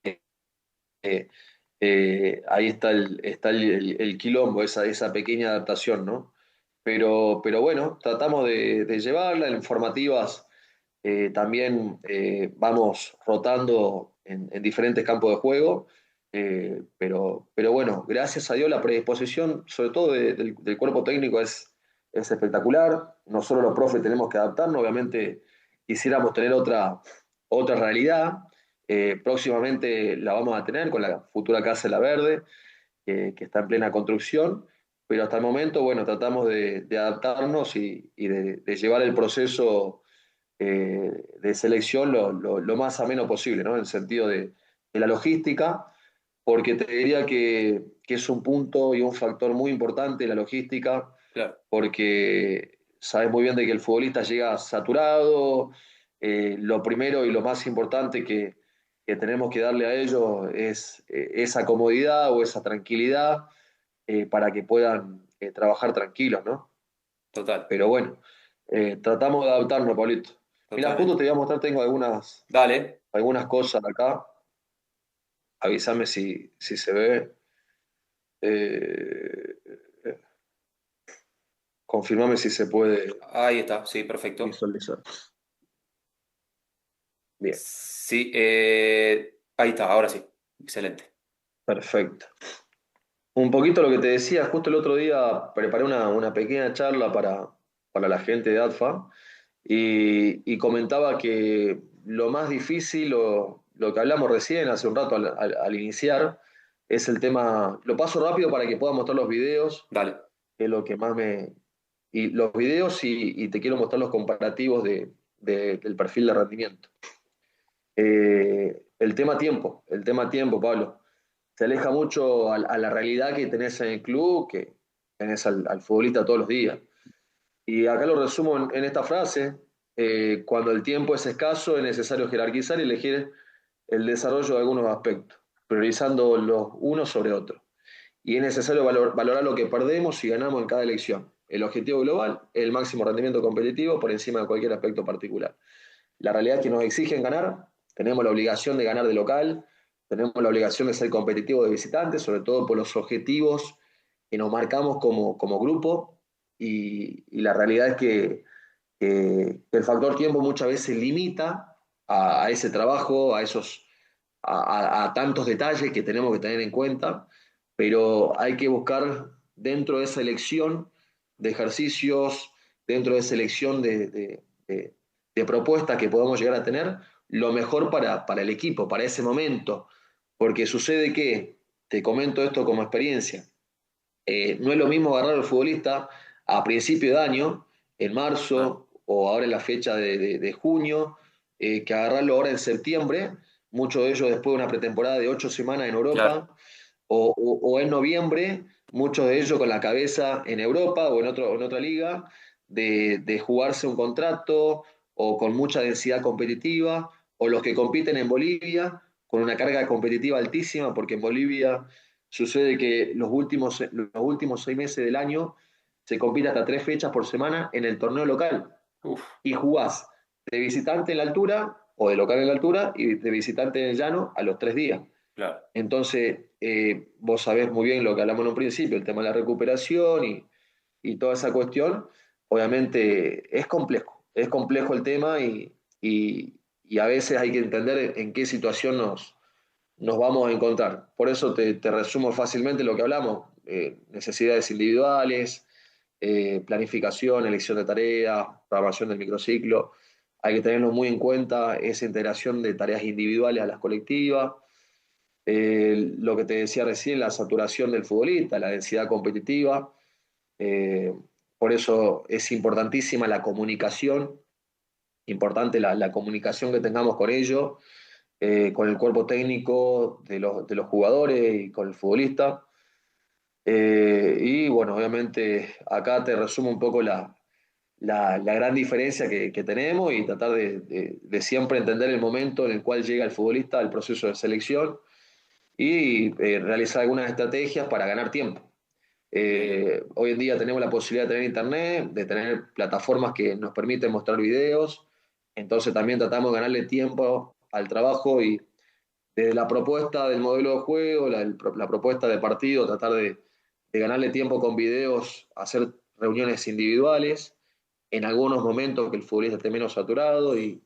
ahí está el quilombo, esa pequeña adaptación, ¿no? Pero bueno, tratamos de llevarla en formativas. También vamos rotando en diferentes campos de juego, pero bueno, gracias a Dios la predisposición, sobre todo del cuerpo técnico, es espectacular. Nosotros los profes tenemos que adaptarnos, obviamente quisiéramos tener otra realidad. Próximamente la vamos a tener con la futura Casa de la Verde, que está en plena construcción, pero hasta el momento, bueno, tratamos de adaptarnos y de llevar el proceso de selección lo más ameno posible, ¿no? En el sentido de la logística, porque te diría que es un punto y un factor muy importante la logística, Claro, porque sabes muy bien de que el futbolista llega saturado. Lo primero y lo más importante que tenemos que darle a ellos es esa comodidad o esa tranquilidad para que puedan trabajar tranquilos, ¿no? total, Pero bueno, tratamos de adaptarnos, Pablito. Mira, justo te totalmente. voy a mostrar, tengo Dale. algunas cosas acá. Avísame si se ve. Eh, confirmame si se puede Ahí está, sí, perfecto. visualizar. Bien, Sí, ahí está, ahora sí. Excelente. perfecto. Un poquito lo que te decía, justo el otro día preparé una pequeña charla para la gente de ADFA y comentaba que lo más difícil, lo que hablamos recién hace un rato al iniciar, es el tema, lo paso rápido para que pueda mostrar los videos, Dale. que es lo que más me... Y los videos y te quiero mostrar los comparativos del perfil de rendimiento. El tema tiempo, Pablo. Se aleja mucho a la realidad que tenés en el club, que tenés al futbolista todos los días. Y acá lo resumo en esta frase: cuando el tiempo es escaso, es necesario jerarquizar y elegir el desarrollo de algunos aspectos, priorizando los unos sobre otros. Y es necesario valorar lo que perdemos y ganamos en cada elección. El objetivo global es el máximo rendimiento competitivo por encima de cualquier aspecto particular. La realidad es que nos exigen ganar, tenemos la obligación de ganar de local, tenemos la obligación de ser competitivos de visitantes, sobre todo por los objetivos que nos marcamos como grupo, y la realidad es que el factor tiempo muchas veces limita a ese trabajo, a tantos detalles que tenemos que tener en cuenta, pero hay que buscar dentro de esa elección de ejercicios, dentro de esa elección de propuestas que podamos llegar a tener, lo mejor para el equipo, para ese momento, porque sucede que, te comento esto como experiencia, no es lo mismo agarrar al futbolista a principio de año, en Claro, marzo o ahora en la fecha de junio, que agarrarlo ahora en septiembre, muchos de ellos después de una pretemporada de 8 semanas en claro, Europa, o en noviembre, muchos de ellos con la cabeza en Europa o en otra liga, de jugarse un contrato o con mucha densidad competitiva, o los que compiten en Bolivia con una carga competitiva altísima, porque en Bolivia sucede que los últimos 6 meses del año se compite hasta 3 fechas por semana en el torneo local uf, y jugás de visitante en la altura o de local en la altura y de visitante en el llano a los 3 días. claro. Entonces, vos sabés muy bien lo que hablamos en un principio, el tema de la recuperación y toda esa cuestión. Obviamente es complejo el tema y a veces hay que entender en qué situación nos vamos a encontrar. Por eso te resumo fácilmente lo que hablamos, necesidades individuales, planificación, elección de tareas, programación del microciclo. Hay que tenerlo muy en cuenta esa integración de tareas individuales a las colectivas. Lo que te decía recién, la saturación del futbolista, la densidad competitiva. Eh, por eso es importantísima la comunicación, importante la comunicación que tengamos con ellos, con el cuerpo técnico de los jugadores y con el futbolista. Y bueno, obviamente acá te resumo un poco la gran diferencia que tenemos y tratar de siempre entender el momento en el cual llega el futbolista al proceso de selección y realizar algunas estrategias para ganar tiempo. Bien, Hoy en día tenemos la posibilidad de tener internet, de tener plataformas que nos permiten mostrar videos, entonces también tratamos de ganarle tiempo al trabajo y desde la propuesta del modelo de juego, la propuesta de partido, tratar de ganarle tiempo con videos, hacer reuniones individuales, en algunos momentos que el futbolista esté menos saturado y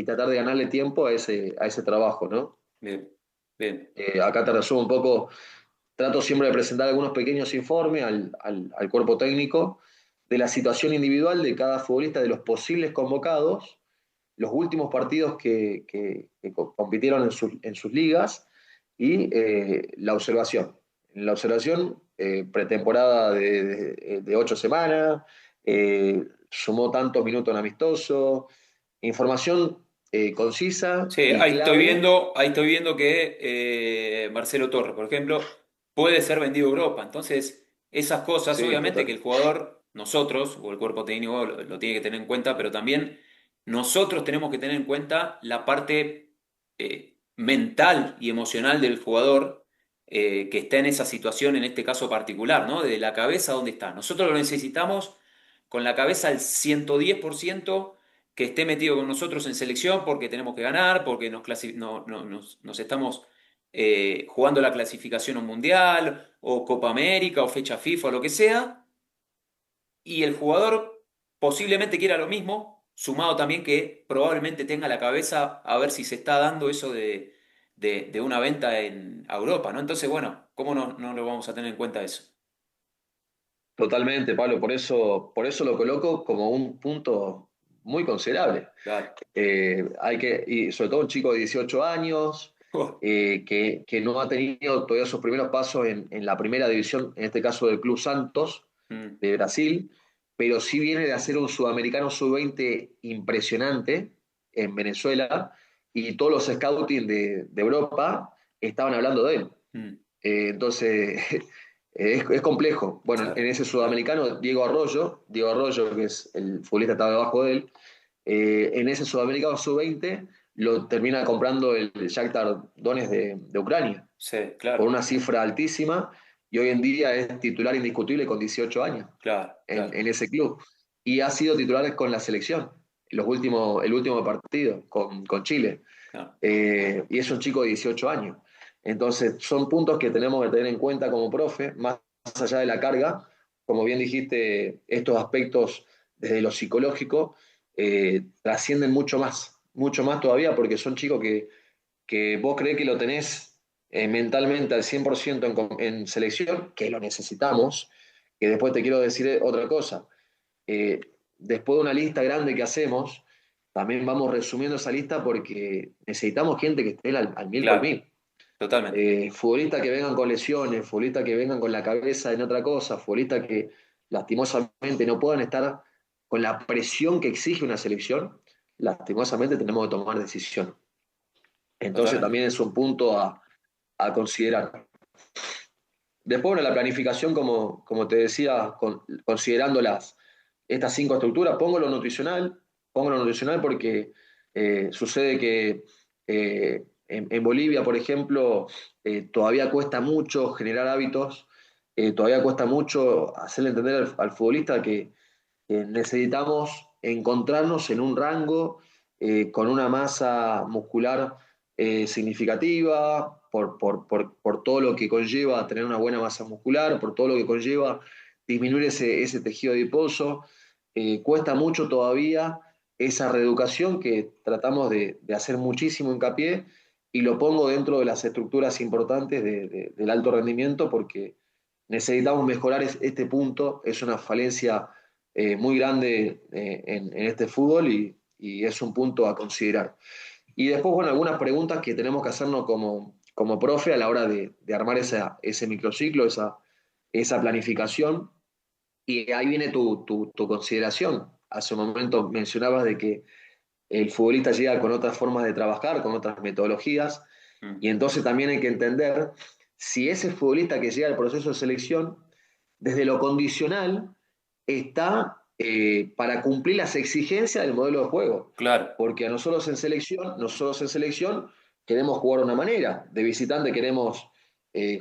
tratar de ganarle tiempo a ese trabajo, ¿no? bien, bien. Acá te resumo un poco, trato siempre de presentar algunos pequeños informes al cuerpo técnico de la situación individual de cada futbolista, de los posibles convocados, los últimos partidos que compitieron en sus ligas y la observación. En la observación, pretemporada de 8 semanas, sumó tantos minutos en amistoso, información concisa Sí, y clave. ahí estoy viendo que Marcelo Torres, por ejemplo, puede ser vendido a Europa. Entonces, esas cosas, Sí, obviamente que total. el jugador, nosotros, o el cuerpo técnico, lo tiene que tener en cuenta, pero también nosotros tenemos que tener en cuenta la parte mental y emocional del jugador que está en esa situación, en este caso particular, ¿no? De la cabeza, ¿dónde está? Nosotros lo necesitamos con la cabeza al 110% que esté metido con nosotros en selección porque tenemos que ganar, porque nos estamos jugando la clasificación a un mundial, o Copa América, o fecha FIFA, o lo que sea, y el jugador posiblemente quiera lo mismo, sumado también que probablemente tenga la cabeza a ver si se está dando eso de una venta a Europa, ¿no? Entonces, bueno, ¿cómo no lo vamos a tener en cuenta eso? Totalmente, Pablo, por eso lo coloco como un punto muy considerable. Claro. Y sobre todo un chico de 18 años, que no ha tenido todavía sus primeros pasos en la primera división, en este caso del Club Santos Mm, de Brasil, pero sí viene de hacer un sudamericano sub-20 impresionante en Venezuela, y todos los scouting de Europa estaban hablando de él. mm, Entonces, es complejo. Bueno, en claro, ese claro. sudamericano, Diego Arroyo, que es el futbolista que estaba debajo de él, en ese sudamericano sub-20 lo termina comprando el Shakhtar Donetsk de Ucrania Sí, por claro, una cifra altísima y hoy en día es titular indiscutible con 18 años claro, claro. en ese club. Y ha sido titular con la selección, el último partido con Chile. Claro. Y es un chico de 18 años. Entonces, son puntos que tenemos que tener en cuenta como profe, más allá de la carga. Como bien dijiste, estos aspectos desde lo psicológico trascienden mucho más todavía, porque son chicos que vos creés que lo tenés mentalmente al 100% en selección, que lo necesitamos, que después te quiero decir otra cosa. Eh, Después de una lista grande que hacemos, también vamos resumiendo esa lista porque necesitamos gente que esté al mil por Claro, mil. totalmente. Futbolistas que vengan con lesiones, futbolistas que vengan con la cabeza en otra cosa, futbolistas que lastimosamente no puedan estar con la presión que exige una selección, lastimosamente tenemos que tomar decisiones. Entonces Totalmente. también es un punto a considerar. Después, bueno, la planificación, como te decía, considerando estas 5 estructuras, pongo lo nutricional porque sucede que en Bolivia, por ejemplo, todavía cuesta mucho generar hábitos, todavía cuesta mucho hacerle entender al futbolista que necesitamos encontrarnos en un rango con una masa muscular significativa, por todo lo que conlleva tener una buena masa muscular, por todo lo que conlleva disminuir ese tejido adiposo. Cuesta mucho todavía esa reeducación que tratamos de hacer muchísimo hincapié y lo pongo dentro de las estructuras importantes del alto rendimiento porque necesitamos mejorar este punto, es una falencia muy grande en este fútbol y es un punto a considerar. Y después, bueno, algunas preguntas que tenemos que hacernos como profe a la hora de armar ese microciclo, esa planificación. Y ahí viene tu consideración. Hace un momento mencionabas de que el futbolista llega con otras formas de trabajar, con otras metodologías, y Mm. entonces también hay que entender si ese futbolista que llega al proceso de selección, desde lo condicional, está para cumplir las exigencias del modelo de juego. Claro, Porque a nosotros en selección queremos jugar de una manera, de visitante queremos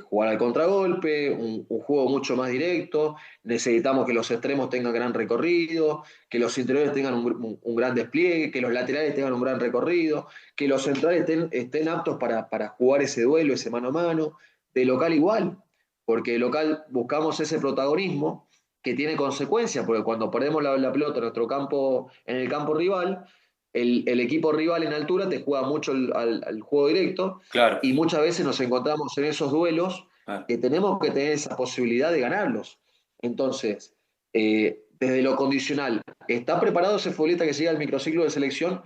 jugar al contragolpe, un juego mucho más directo, necesitamos que los extremos tengan gran recorrido, que los interiores tengan un gran despliegue, que los laterales tengan un gran recorrido, que los centrales estén aptos para jugar ese duelo, ese mano a mano, de local igual, porque de local buscamos ese protagonismo que tiene consecuencias, porque cuando perdemos la pelota en nuestro campo, en el campo rival, el equipo rival en altura te juega mucho al juego directo claro, y muchas veces nos encontramos en esos duelos claro. que tenemos que tener esa posibilidad de ganarlos. Entonces, desde lo condicional, ¿está preparado ese futbolista que llega al microciclo de selección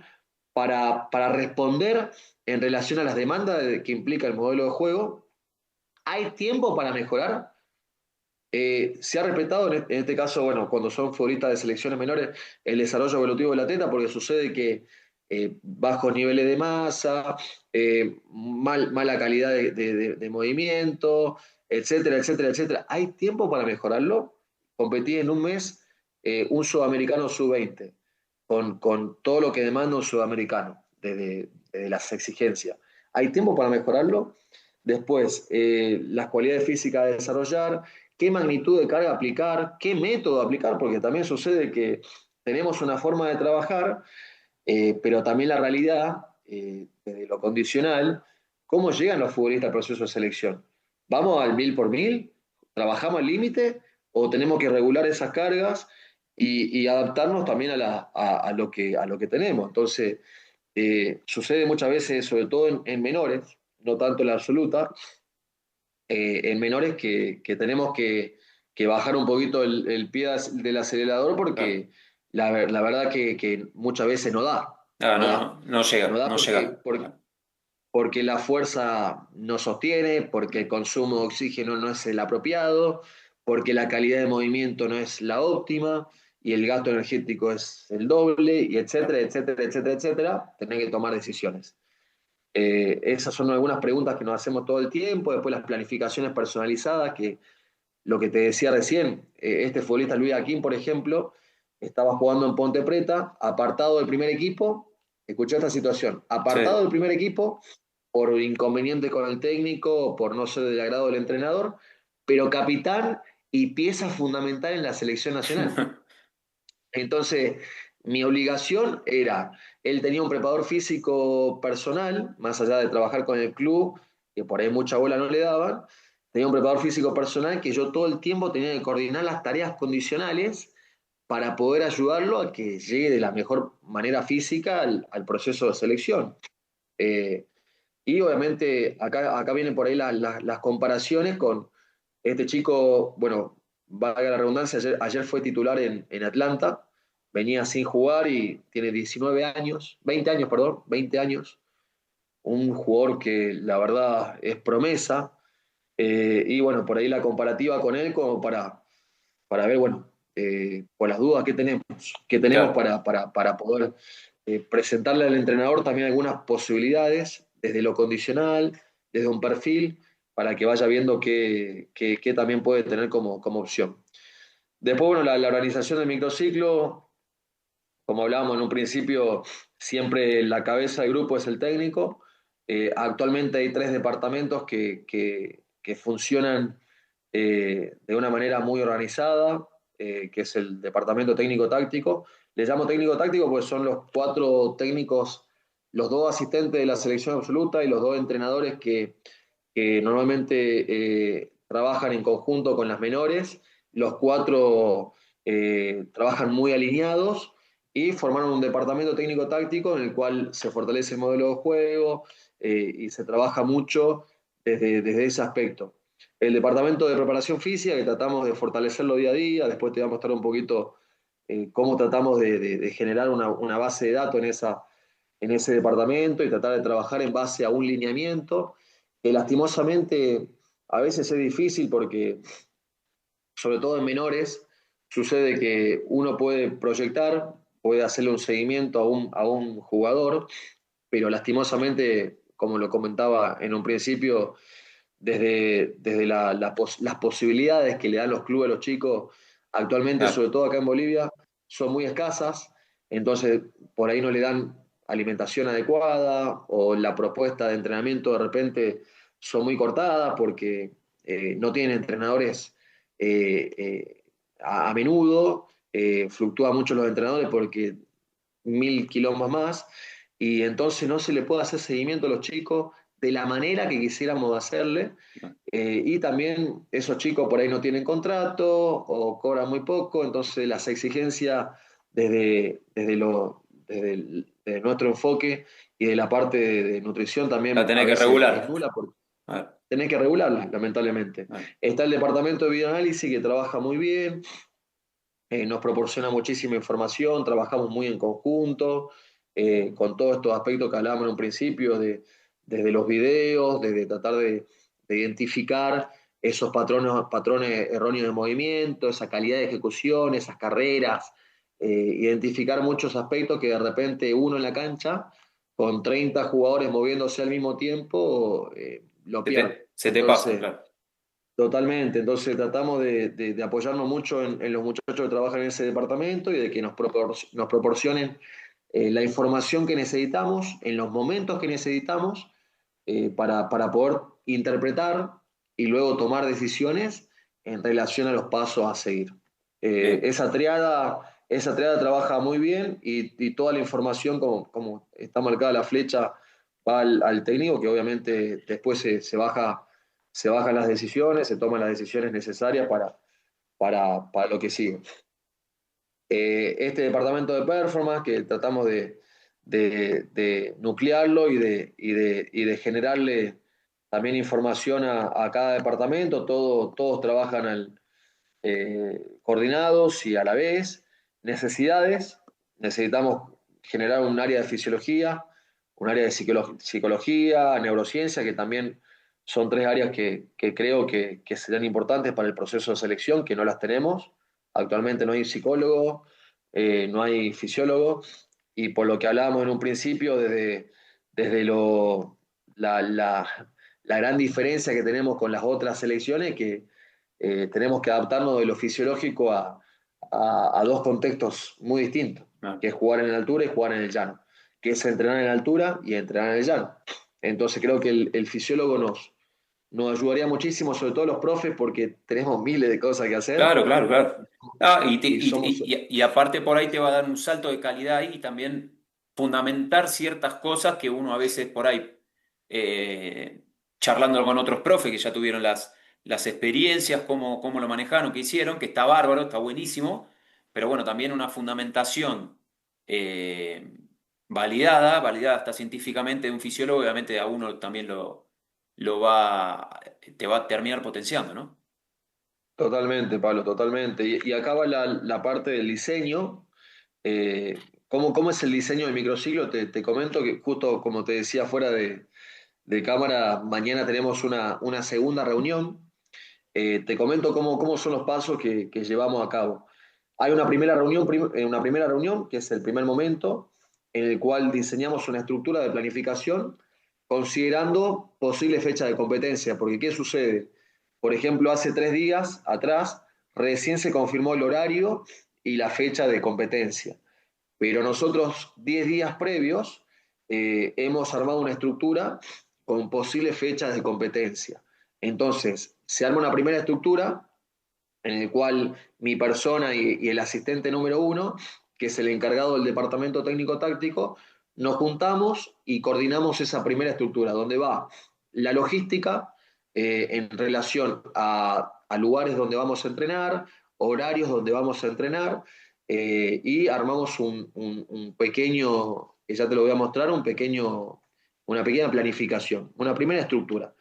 para responder en relación a las demandas que implica el modelo de juego? ¿Hay tiempo para mejorar? Se ha respetado en este caso, bueno, cuando son futbolistas de selecciones menores, el desarrollo evolutivo del atleta, porque sucede que bajos niveles de masa, mala calidad de movimiento, etcétera, etcétera, etcétera. ¿Hay tiempo para mejorarlo? Competí en un mes un sudamericano sub-20, con todo lo que demanda un sudamericano, desde las exigencias. ¿Hay tiempo para mejorarlo? Después, las cualidades físicas de desarrollar, qué magnitud de carga aplicar, qué método aplicar, porque también sucede que tenemos una forma de trabajar, pero también la realidad, desde lo condicional, cómo llegan los futbolistas al proceso de selección. ¿Vamos al 1000 por 1000? ¿Trabajamos al límite? ¿O tenemos que regular esas cargas y adaptarnos también a lo que tenemos? Entonces, sucede muchas veces, sobre todo en menores, no tanto en la absoluta, en menores que tenemos que bajar un poquito el pie del acelerador Claro. porque la verdad que muchas veces no da, Ah, no no, da. no, no No llega, da no porque, llega. porque, Claro. porque la fuerza no sostiene, porque el consumo de oxígeno no es el apropiado, porque la calidad de movimiento no es la óptima y el gasto energético es el doble, y etcétera, Claro. etcétera, etcétera, etcétera, tener que tomar decisiones. Esas son algunas preguntas que nos hacemos todo el tiempo, después las planificaciones personalizadas, que lo que te decía recién, este futbolista Luis Aquín, por ejemplo, estaba jugando en Ponte Preta, apartado del primer equipo, escuchó esta situación, Sí. apartado del primer equipo por inconveniente con el técnico, por no ser del agrado del entrenador, pero capitán y pieza fundamental en la selección nacional. Entonces, mi obligación era, él tenía un preparador físico personal, más allá de trabajar con el club, que por ahí mucha bola no le daban, tenía un preparador físico personal que yo todo el tiempo tenía que coordinar las tareas condicionales para poder ayudarlo a que llegue de la mejor manera física al proceso de selección. Eh, y obviamente acá vienen por ahí las comparaciones con este chico, bueno, valga la redundancia, ayer fue titular en Atlanta, venía sin jugar y tiene 19 años, 20 años, perdón, 20 años, un jugador que la verdad es promesa, y bueno, por ahí la comparativa con él como para ver, bueno, por las dudas que tenemos Claro. para poder presentarle al entrenador también algunas posibilidades desde lo condicional, desde un perfil, para que vaya viendo qué también puede tener como opción. Después, bueno, la organización del microciclo, como hablábamos en un principio, siempre la cabeza del grupo es el técnico. Actualmente hay 3 departamentos que funcionan de una manera muy organizada, que es el departamento técnico-táctico. Le llamo técnico-táctico porque son los 4 técnicos, los 2 asistentes de la selección absoluta y los 2 entrenadores que normalmente trabajan en conjunto con las menores. Los cuatro trabajan muy alineados y formaron un departamento técnico-táctico en el cual se fortalece el modelo de juego y se trabaja mucho desde ese aspecto. El departamento de preparación física, que tratamos de fortalecerlo día a día, después te voy a mostrar un poquito cómo tratamos de generar una base de datos en ese departamento y tratar de trabajar en base a un lineamiento que lastimosamente a veces es difícil porque, sobre todo en menores, sucede que uno puede proyectar, puede hacerle un seguimiento a un jugador, pero lastimosamente, como lo comentaba en un principio, desde las posibilidades que le dan los clubes a los chicos actualmente, Claro, sobre todo acá en Bolivia, son muy escasas, entonces por ahí no le dan alimentación adecuada o la propuesta de entrenamiento de repente son muy cortadas porque no tienen entrenadores a menudo, fluctúan mucho los entrenadores porque mil quilombos más, y entonces no se le puede hacer seguimiento a los chicos de la manera que quisiéramos hacerle, y también esos chicos por ahí no tienen contrato o cobran muy poco, entonces las exigencias desde nuestro enfoque y de la parte de nutrición la también a tenés que veces es regular. nula porque Claro, tenés que regularla, lamentablemente. claro. Está el departamento de videoanálisis que trabaja muy bien, nos proporciona muchísima información, trabajamos muy en conjunto, con todos estos aspectos que hablábamos en un principio, desde los videos, desde tratar de identificar esos patrones erróneos de movimiento, esa calidad de ejecución, esas carreras, identificar muchos aspectos que de repente uno en la cancha, con 30 jugadores moviéndose al mismo tiempo, lo pierde. Se te pasan, Entonces, claro. totalmente, entonces tratamos de apoyarnos mucho en los muchachos que trabajan en ese departamento y de que nos proporcionen la información que necesitamos en los momentos que necesitamos para poder interpretar y luego tomar decisiones en relación a los pasos a seguir. Bien. Esa triada trabaja muy bien y toda la información, como está marcada la flecha, va al técnico, que obviamente después se bajan las decisiones, se toman las decisiones necesarias para lo que sigue. Este departamento de performance que tratamos de nuclearlo y de generarle también información a cada departamento, todos trabajan coordinados y a la vez. Necesidades, necesitamos generar un área de fisiología, un área de psicología, neurociencia, que también son tres áreas que creo que serán importantes para el proceso de selección, que no las tenemos. Actualmente no hay psicólogo, no hay fisiólogo, y por lo que hablábamos en un principio, desde la gran diferencia que tenemos con las otras selecciones, que tenemos que adaptarnos de lo fisiológico a dos contextos muy distintos, Claro. que es jugar en la altura y jugar en el llano, que es entrenar en la altura y entrenar en el llano. Entonces creo que el fisiólogo nos ayudaría muchísimo, sobre todo los profes, porque tenemos miles de cosas que hacer Claro, claro, claro. Ah, y somos... y aparte por ahí te va a dar un salto de calidad ahí y también fundamentar ciertas cosas que uno a veces por ahí, eh, charlando con otros profes que ya tuvieron las experiencias, cómo lo manejaron, qué hicieron, que está bárbaro, está buenísimo, pero bueno, también una fundamentación eh, validada hasta científicamente de un fisiólogo, obviamente a uno también te va a terminar potenciando, ¿no? Totalmente, Pablo, totalmente. Y acá va la parte del diseño. ¿Cómo es el diseño del microciclo? Te comento que justo como te decía fuera de cámara, mañana tenemos una segunda reunión. Te comento cómo son los pasos que llevamos a cabo. Hay una primera reunión, que es el primer momento, en el cual diseñamos una estructura de planificación considerando posibles fechas de competencia. Porque ¿qué sucede? Por ejemplo, hace 3 días atrás recién se confirmó el horario y la fecha de competencia. Pero nosotros 10 días previos hemos armado una estructura con posibles fechas de competencia. Entonces, se arma una primera estructura en el cual mi persona y el asistente número uno, que es el encargado del departamento técnico táctico, nos juntamos y coordinamos esa primera estructura, donde va la logística, en relación a lugares donde vamos a entrenar, horarios donde vamos a entrenar, y armamos un pequeño, que ya te lo voy a mostrar, una pequeña planificación, una primera estructura.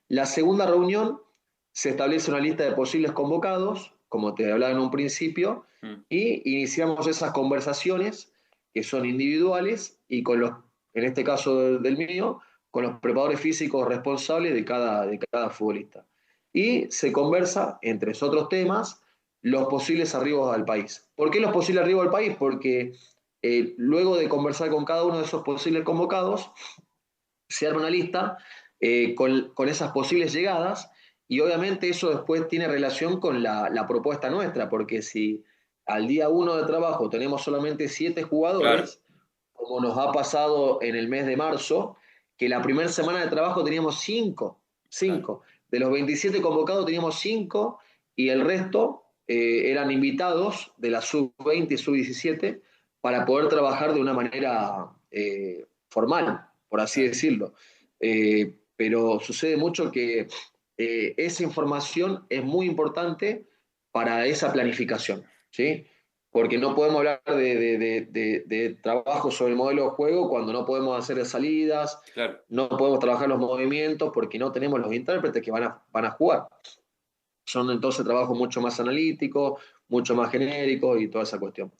La segunda reunión se establece una lista de posibles convocados, como te hablaba en un principio, Mm. y iniciamos esas conversaciones que son individuales y con los, en este caso del mío, con los preparadores físicos responsables de cada futbolista. Y se conversa, entre otros temas, los posibles arribos al país. ¿Por qué los posibles arribos al país? Porque luego de conversar con cada uno de esos posibles convocados, se arma una lista con esas posibles llegadas y obviamente eso después tiene relación con la propuesta nuestra, porque si al día uno de trabajo tenemos solamente 7 Claro, jugadores, como nos ha pasado en el mes de marzo, que la primera semana de trabajo teníamos 5, claro. 5. De los 27 convocados teníamos 5 y el resto eran invitados de la sub-20 y sub-17 para poder trabajar de una manera formal, por así Claro. decirlo. Pero sucede mucho que esa información es muy importante para esa planificación, ¿sí? Porque no podemos hablar de trabajo sobre el modelo de juego cuando no podemos hacer salidas, Claro. no podemos trabajar los movimientos porque no tenemos los intérpretes que van a jugar. Son entonces trabajos mucho más analíticos, mucho más genéricos y toda esa cuestión.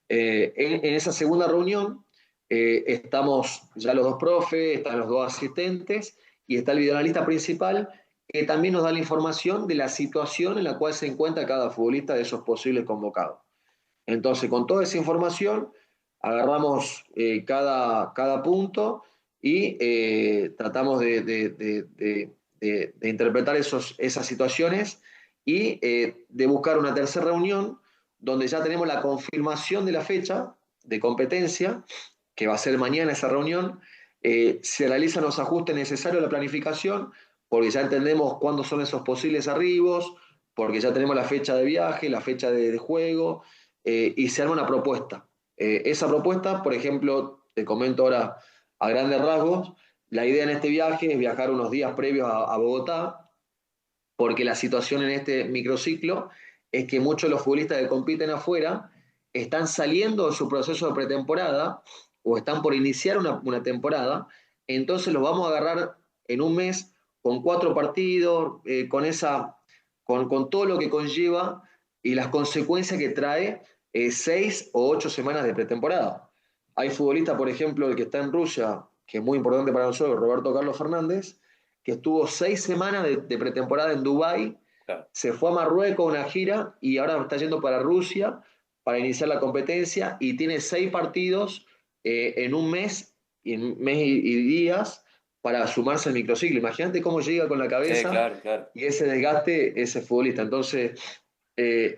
En esa segunda reunión estamos ya los dos profes, están los dos asistentes y está el videoanalista principal que también nos da la información de la situación en la cual se encuentra cada futbolista de esos posibles convocados. Entonces, con toda esa información, agarramos cada punto y tratamos de interpretar esas situaciones y de buscar una tercera reunión donde ya tenemos la confirmación de la fecha de competencia, que va a ser mañana esa reunión. Se realizan los ajustes necesarios a la planificación, porque ya entendemos cuándo son esos posibles arribos, porque ya tenemos la fecha de viaje, la fecha de juego, y se arma una propuesta. Esa propuesta, por ejemplo, te comento ahora a grandes rasgos, la idea en este viaje es viajar unos días previos a Bogotá, porque la situación en este microciclo es que muchos de los futbolistas que compiten afuera están saliendo de su proceso de pretemporada o están por iniciar una temporada, entonces los vamos a agarrar en un mes con 4 partidos, con todo lo que conlleva y las consecuencias que trae 6 o 8 semanas de pretemporada. Hay futbolistas, por ejemplo, el que está en Rusia, que es muy importante para nosotros, Roberto Carlos Fernández, que estuvo 6 semanas de pretemporada en Dubái, Claro. se fue a Marruecos a una gira y ahora está yendo para Rusia para iniciar la competencia y tiene 6 partidos en un mes, y días para sumarse al microciclo. Imagínate cómo llega con la Sí, cabeza claro, claro. y ese desgaste ese futbolista. Entonces,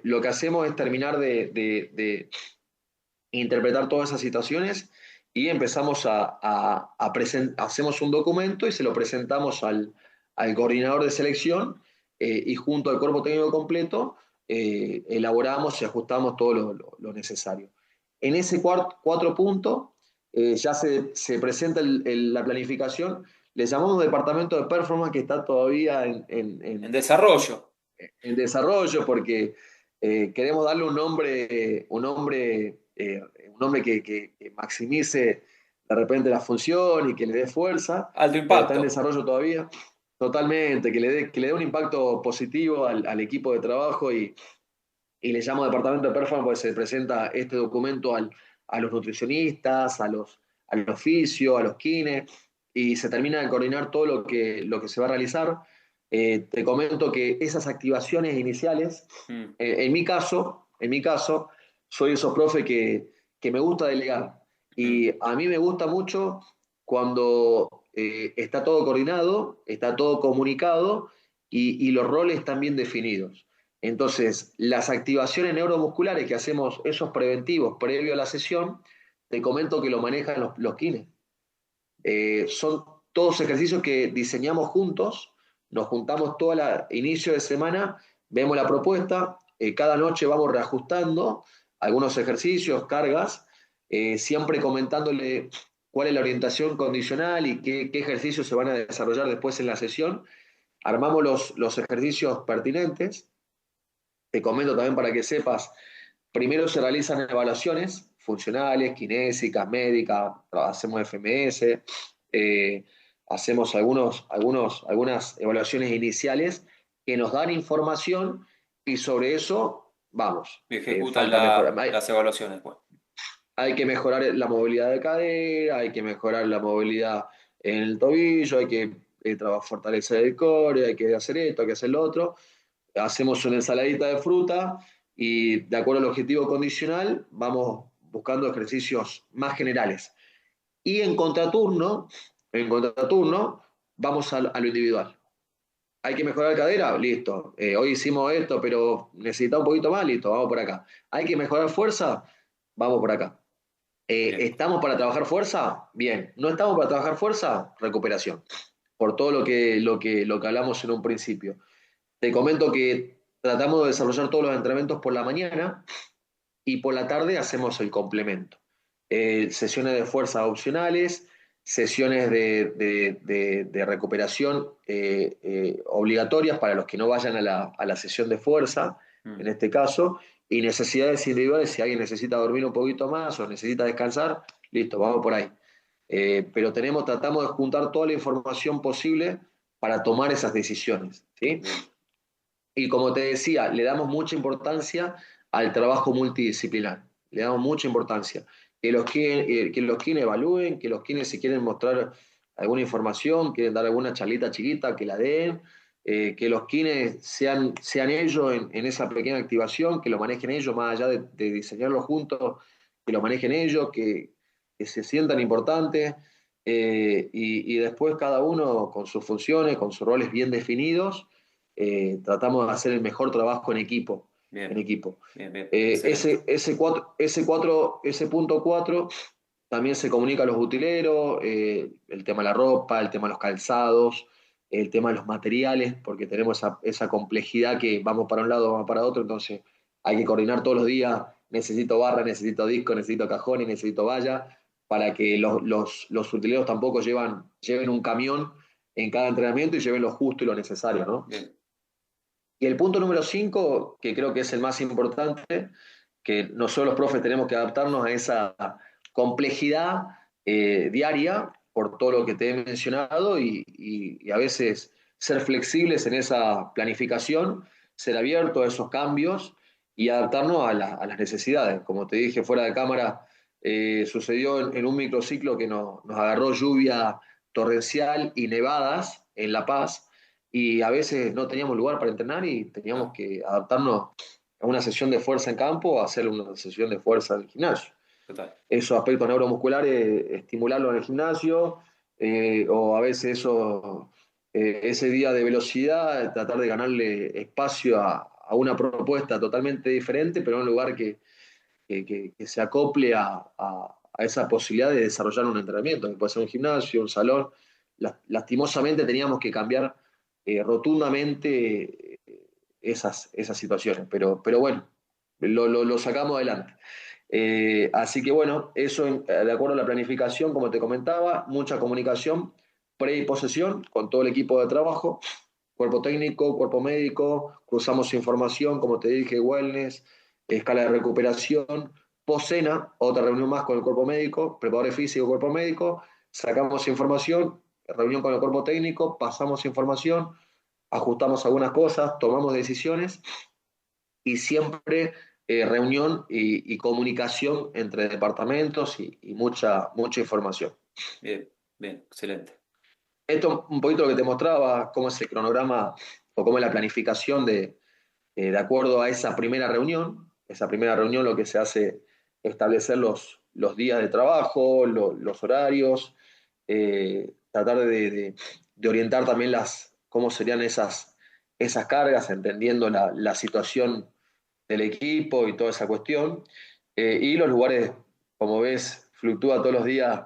lo que hacemos es terminar de interpretar todas esas situaciones y empezamos hacemos un documento y se lo presentamos al coordinador de selección y junto al cuerpo técnico completo elaboramos y ajustamos todo lo necesario. En ese 4 punto ya se presenta la planificación, le llamamos departamento de performance que está todavía En desarrollo. en desarrollo porque queremos darle un nombre que maximice de repente la función y que le dé fuerza, Alto pero está en impacto. desarrollo todavía. Totalmente, que le dé un impacto positivo al equipo de trabajo y le llamo departamento de performance porque se presenta este documento a los nutricionistas, al oficio, a los kines, y se termina de coordinar todo lo que se va a realizar. Te comento que esas activaciones iniciales, Mm. en mi caso, soy esos profe que me gusta delegar. Mm. Y a mí me gusta mucho cuando está todo coordinado, está todo comunicado y los roles están bien definidos. Entonces, las activaciones neuromusculares que hacemos, esos preventivos previo a la sesión, te comento que lo manejan los kines. Son todos ejercicios que diseñamos juntos, nos juntamos todo el inicio de semana, vemos la propuesta, cada noche vamos reajustando algunos ejercicios, cargas, siempre comentándole cuál es la orientación condicional y qué ejercicios se van a desarrollar después en la sesión. armamos los ejercicios pertinentes. Te comento también para que sepas, primero se realizan evaluaciones funcionales, kinésicas, médicas, hacemos FMS, eh, hacemos algunas evaluaciones iniciales que nos dan información y sobre eso vamos. Ejecutan Falta mejorar. las evaluaciones, pues. Hay que mejorar la movilidad de cadera, hay que mejorar la movilidad en el tobillo, hay que fortalecer el core, hay que hacer esto, hay que hacer lo otro. Hacemos una ensaladita de fruta y de acuerdo al objetivo condicional vamos buscando ejercicios más generales. Y en contraturno vamos a lo individual. Hay que mejorar cadera, listo. Hoy hicimos esto, pero necesita un poquito más, listo, vamos por acá. Hay que mejorar fuerza, vamos por acá. Bien, ¿Estamos para trabajar fuerza? Bien. ¿No estamos para trabajar fuerza? Recuperación. Por todo lo que hablamos en un principio. Te comento que tratamos de desarrollar todos los entrenamientos por la mañana y por la tarde hacemos el complemento. Sesiones de fuerza opcionales, sesiones de recuperación obligatorias para los que no vayan a la sesión de fuerza, en mm, este caso, y necesidades individuales, si alguien necesita dormir un poquito más o necesita descansar, listo, vamos por ahí. Pero tratamos de juntar toda la información posible para tomar esas decisiones, ¿sí? bien, Y como te decía, le damos mucha importancia al trabajo multidisciplinar. Le damos mucha importancia. Que los quienes evalúen, que los quienes si quieren mostrar alguna información, quieren dar alguna charlita chiquita, que la den, que los quienes sean ellos en esa pequeña activación, que lo manejen ellos, más allá de diseñarlo juntos, que lo manejen ellos, que se sientan importantes, y después cada uno con sus funciones, con sus roles bien definidos, tratamos de hacer el mejor trabajo en equipo. En bien, equipo. bien, bien, Eh, excelente. ese punto 4 también se comunica a los utileros, el tema de la ropa, el tema de los calzados, el tema de los materiales, porque tenemos esa complejidad que vamos para un lado, vamos para otro, entonces hay que coordinar todos los días, necesito barra, necesito disco, necesito cajón y necesito valla, para que los utileros tampoco lleven un camión en cada entrenamiento y lleven lo justo y lo necesario, ¿no? Bien, Y el punto número 5, que creo que es el más importante, que nosotros los profes tenemos que adaptarnos a esa complejidad diaria por todo lo que te he mencionado y a veces ser flexibles en esa planificación, ser abierto a esos cambios y adaptarnos a las necesidades. Como te dije fuera de cámara, sucedió en un microciclo que nos agarró lluvia torrencial y nevadas en La Paz y a veces no teníamos lugar para entrenar y teníamos claro, que adaptarnos a una sesión de fuerza en campo o hacer una sesión de fuerza en el gimnasio. total. Esos aspectos neuromusculares, estimularlos en el gimnasio, o a veces ese día de velocidad, tratar de ganarle espacio a una propuesta totalmente diferente, pero en un lugar que se acople a esa posibilidad de desarrollar un entrenamiento, que puede ser un gimnasio, un salón. Lastimosamente teníamos que cambiar rotundamente esas situaciones, pero bueno, lo sacamos adelante. Así que bueno, eso de acuerdo a la planificación, como te comentaba, mucha comunicación pre y posesión con todo el equipo de trabajo, cuerpo técnico, cuerpo médico, cruzamos información, como te dije, wellness, escala de recuperación, poscena, otra reunión más con el cuerpo médico, preparadores físicos, cuerpo médico, sacamos información, reunión con el cuerpo técnico, pasamos información, ajustamos algunas cosas, tomamos decisiones y siempre reunión y comunicación entre departamentos y mucha información. Bien, bien, excelente. Esto un poquito lo que te mostraba, cómo es el cronograma o cómo es la planificación de acuerdo a esa primera reunión. Esa primera reunión lo que se hace es establecer los días de trabajo, los horarios, tratar de orientar también cómo serían esas cargas, entendiendo la situación del equipo y toda esa cuestión. Y los lugares, como ves, fluctúa todos los días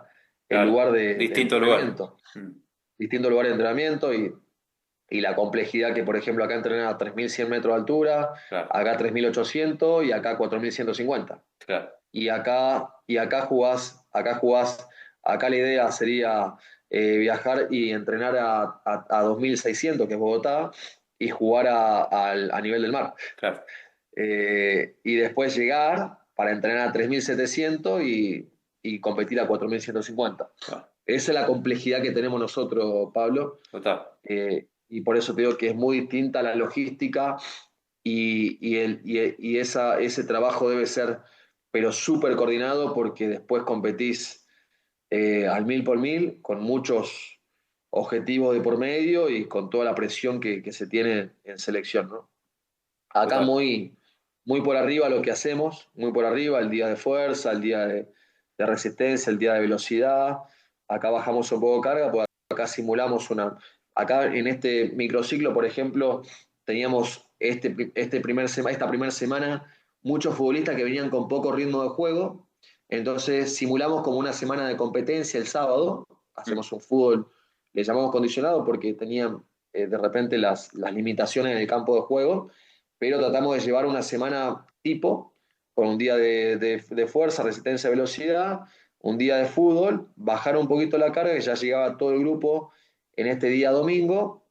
el Claro, lugar de distinto lugar. entrenamiento, Mm, distintos lugares de entrenamiento y la complejidad que, por ejemplo, acá entrenan a 3.100 metros de altura, claro, acá 3.800 y acá 4.150. claro, Y acá jugás, acá la idea sería viajar y entrenar a 2.600, que es Bogotá, y jugar a nivel del mar. Claro, Y después llegar para entrenar a 3.700 y competir a 4.150. claro, Esa es la complejidad que tenemos nosotros, Pablo, total. y por eso te digo que es muy distinta la logística ese trabajo debe ser, pero súper coordinado porque después competís al mil por mil con muchos objetivos de por medio y con toda la presión que se tiene en selección, ¿no? Acá Total. muy por arriba lo que hacemos, muy por arriba, el día de fuerza, el día de resistencia, el día de velocidad. Acá bajamos un poco carga, porque acá simulamos una. Acá en este microciclo, por ejemplo, teníamos esta primera semana muchos futbolistas que venían con poco ritmo de juego. Entonces simulamos como una semana de competencia el sábado. Mm. Hacemos un fútbol, le llamamos condicionado porque tenían de repente las limitaciones en el campo de juego, pero tratamos de llevar una semana tipo, con un día de fuerza, resistencia, velocidad, un día de fútbol, bajar un poquito la carga, que ya llegaba todo el grupo en este día domingo.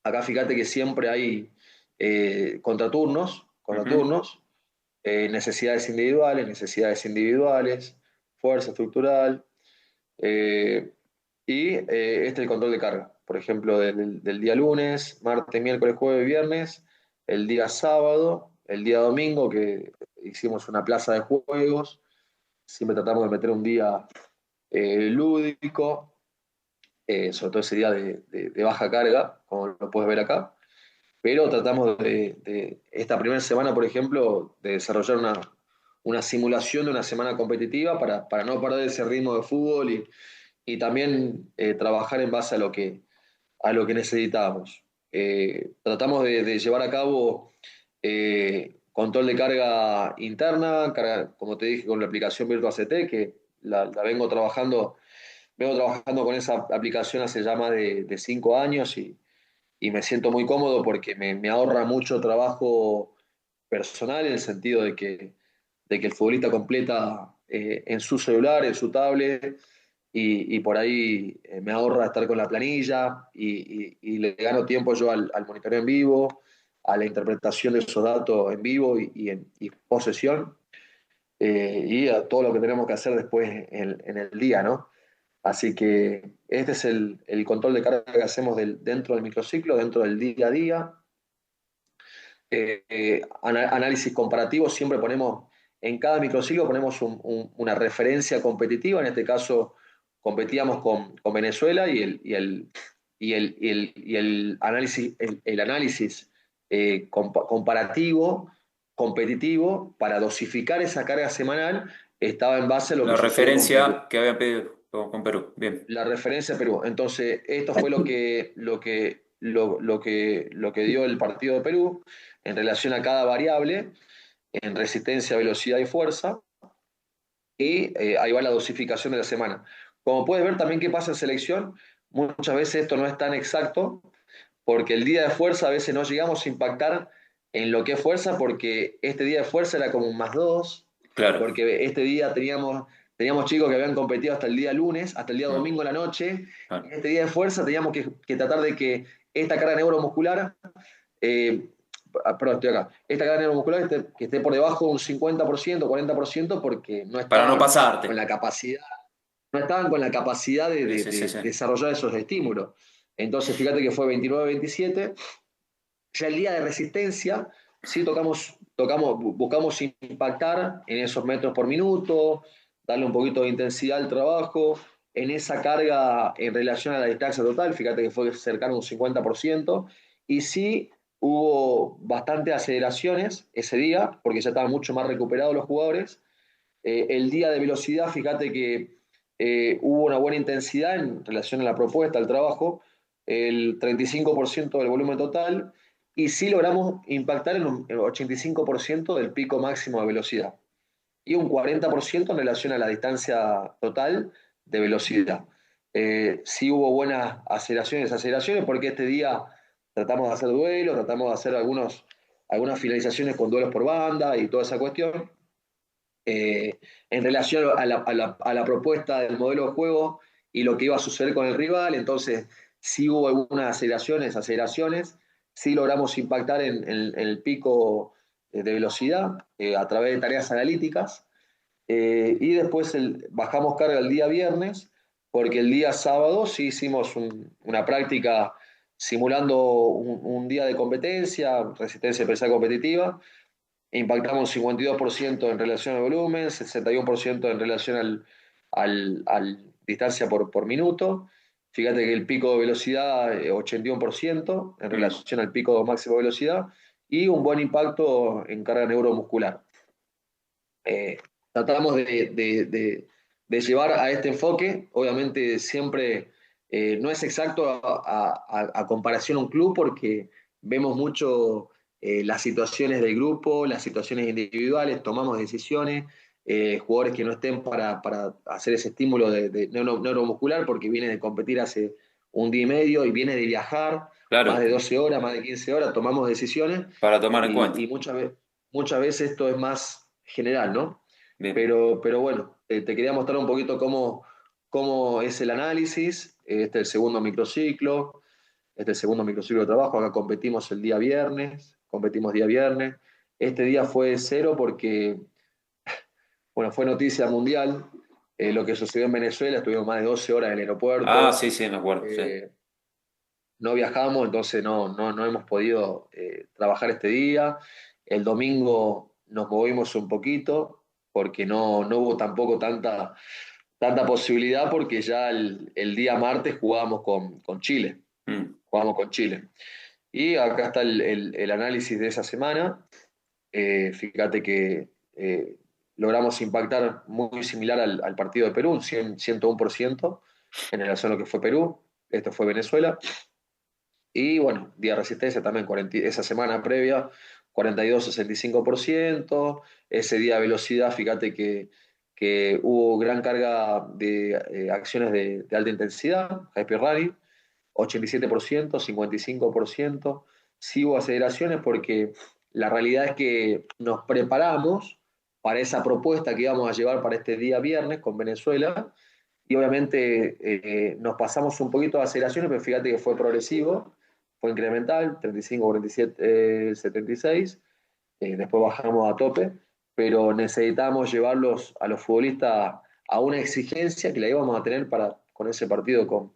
Acá fíjate que siempre hay Ujú. contraturnos, necesidades individuales, fuerza estructural, eh, este es el control de carga. Por ejemplo, del día lunes, martes, miércoles, jueves, viernes, el día sábado, el día domingo, que hicimos una plaza de juegos. Siempre tratamos de meter un día lúdico, sobre todo ese día de baja carga, como lo puedes ver acá. Pero tratamos esta primera semana, por ejemplo, de desarrollar una simulación de una semana competitiva para no perder ese ritmo de fútbol y también trabajar en base a lo que necesitábamos. Tratamos de llevar a cabo control de carga interna, como te dije, con la aplicación VirtuaCT, que la vengo trabajando con esa aplicación hace ya más de 5 años y me siento muy cómodo porque me ahorra mucho trabajo personal en el sentido de que el futbolista completa en su celular, en su tablet, y por ahí me ahorra estar con la planilla y le gano tiempo yo al monitoreo en vivo, a la interpretación de esos datos en vivo y posesión, y a todo lo que tenemos que hacer después en el día, ¿no? Así que este es el control de carga que hacemos dentro del microciclo, dentro del día a día. Análisis comparativo, siempre ponemos, en cada microciclo ponemos una referencia competitiva, en este caso competíamos con Venezuela y el análisis comparativo, competitivo, para dosificar esa carga semanal, estaba en base a lo La que sucede con Perú. referencia que habían pedido con Perú. Bien. La referencia a Perú. Entonces, esto fue lo que dio el partido de Perú en relación a cada variable, en resistencia, velocidad y fuerza, y ahí va la dosificación de la semana. Como puedes ver también qué pasa en selección, muchas veces esto no es tan exacto, porque el día de fuerza a veces no llegamos a impactar en lo que es fuerza, porque este día de fuerza era como un +2, Claro. porque este día teníamos chicos que habían competido hasta el día lunes, hasta el día Mm, domingo en la noche, y claro. este día de fuerza teníamos que tratar de que esta carga neuromuscular, eh, perdón, estoy acá, esta carga neuromuscular que esté por debajo de un 50%, 40%, porque no Para no estaban con pasarte. la capacidad no estaban con la capacidad de, Sí, de- sí, sí, de sí. desarrollar esos estímulos. Entonces, fíjate que fue 29-27. Ya el día de resistencia, sí buscamos impactar en esos metros por minuto, darle un poquito de intensidad al trabajo, en esa carga en relación a la distancia total, fíjate que fue cercano a un 50%, y sí hubo bastantes aceleraciones ese día, porque ya estaban mucho más recuperados los jugadores. El día de velocidad, fíjate que hubo una buena intensidad en relación a la propuesta, al trabajo, el 35% del volumen total, y sí logramos impactar en un 85% del pico máximo de velocidad y un 40% en relación a la distancia total de velocidad. Sí hubo buenas aceleraciones, porque este día tratamos de hacer duelos, tratamos de hacer algunas finalizaciones con duelos por banda y toda esa cuestión, en relación a la propuesta del modelo de juego y lo que iba a suceder con el rival. Entonces, sí hubo algunas aceleraciones, sí logramos impactar en el pico de velocidad a través de tareas analíticas. Y después bajamos carga el día viernes, porque el día sábado sí hicimos una práctica simulando un día de competencia, resistencia pesada competitiva. Impactamos 52% en relación al volumen, 61% en relación al distancia por minuto. Fíjate que el pico de velocidad, 81% en Mm. relación al pico máximo de velocidad, y un buen impacto en carga neuromuscular. Eh, Tratamos de llevar a este enfoque, obviamente siempre no es exacto a comparación a un club, porque vemos mucho las situaciones del grupo, las situaciones individuales, tomamos decisiones, jugadores que no estén para hacer ese estímulo de neuromuscular, porque viene de competir hace un día y medio y viene de viajar más Claro, de 12 horas, más de 15 horas, tomamos decisiones para tomar en y cuenta. muchas veces esto es más general, ¿no? Bien. Pero bueno, te quería mostrar un poquito cómo es el análisis. Este es el segundo microciclo, de trabajo. Acá competimos día viernes. Este día fue cero porque, bueno, fue noticia mundial lo que sucedió en Venezuela. Estuvimos más de 12 horas en el Ah, aeropuerto. sí, sí, me acuerdo, sí. Eh, no viajamos, entonces no hemos podido trabajar este día. El domingo nos movimos un poquito porque no hubo tampoco tanta posibilidad, porque ya el día martes jugábamos con Chile. Mm. Jugamos con Chile. Y acá está el análisis de esa semana. Fíjate que logramos impactar muy similar al partido de Perú, un 101% en relación a lo que fue Perú. Esto fue Venezuela. Y bueno, día de resistencia también, esa semana previa, 42-65%. Ese día de velocidad, fíjate que hubo gran carga de acciones de alta intensidad, Hyper Rally, 87%, 55%. Sí hubo aceleraciones, porque la realidad es que nos preparamos para esa propuesta que íbamos a llevar para este día viernes con Venezuela, y obviamente nos pasamos un poquito de aceleraciones, pero fíjate que fue progresivo, fue incremental, 35, 47, 76, después bajamos a tope, pero necesitamos llevarlos a los futbolistas a una exigencia que la íbamos a tener con ese partido con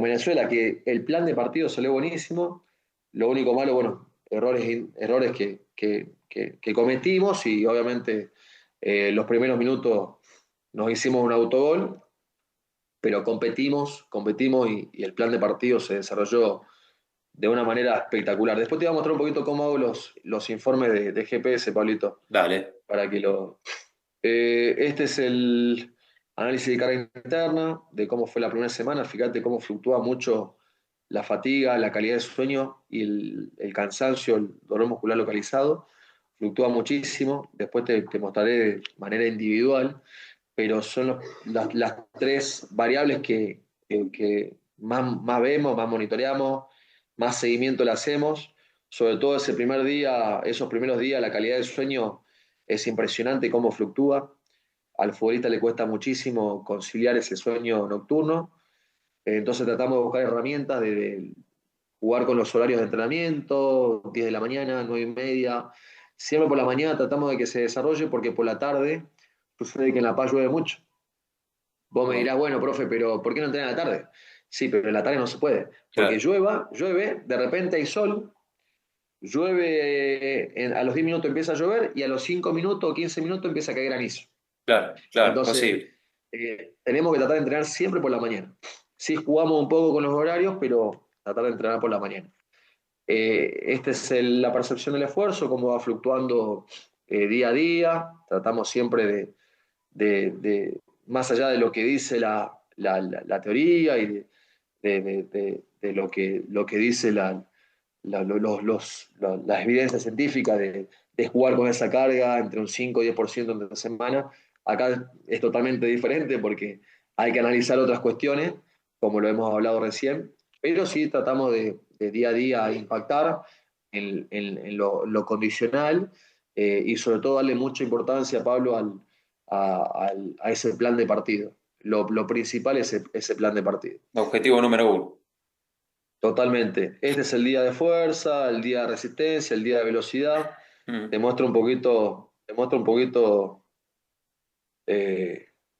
Venezuela, que el plan de partido salió buenísimo. Lo único malo, bueno, errores que cometimos, y obviamente los primeros minutos nos hicimos un autogol, pero competimos y el plan de partido se desarrolló de una manera espectacular. Después te voy a mostrar un poquito cómo hago los informes de GPS, Pablito, Dale. para que lo... Este es el análisis de carga interna, de cómo fue la primera semana. Fíjate cómo fluctúa mucho la fatiga, la calidad de sueño y el cansancio, el dolor muscular localizado. Fluctúa muchísimo. Después te mostraré de manera individual, pero son las tres variables que más vemos, más monitoreamos, más seguimiento le hacemos. Sobre todo ese primer día, esos primeros días, la calidad del sueño es impresionante cómo fluctúa. Al futbolista le cuesta muchísimo conciliar ese sueño nocturno. Entonces tratamos de buscar herramientas de jugar con los horarios de entrenamiento, 10 de la mañana, 9:30. Siempre por la mañana tratamos de que se desarrolle, porque por la tarde sucede que en La Paz llueve mucho. Vos me Oh, dirás, bueno, profe, pero ¿por qué no entrena a la tarde? Sí, pero en la tarde no se puede, porque claro, llueve, de repente hay sol, llueve, a los 10 minutos empieza a llover, y a los 5 minutos o 15 minutos empieza a caer granizo. claro, claro, Entonces, posible. tenemos que tratar de entrenar siempre por la mañana. Sí, jugamos un poco con los horarios, pero tratar de entrenar por la mañana. Esta es la percepción del esfuerzo, cómo va fluctuando día a día. Tratamos siempre más allá de lo que dice la teoría, y de lo que dice las evidencias científicas de jugar con esa carga entre un 5 y 10% entre la semana. Acá es totalmente diferente, porque hay que analizar otras cuestiones, como lo hemos hablado recién, pero sí tratamos de día a día impactar en lo condicional, y sobre todo darle mucha importancia, Pablo, a ese plan de partido. lo principal es ese plan de partido. Objetivo número uno. Totalmente. Este es el día de fuerza, el día de resistencia, el día de velocidad. Mm. Te muestro un poquito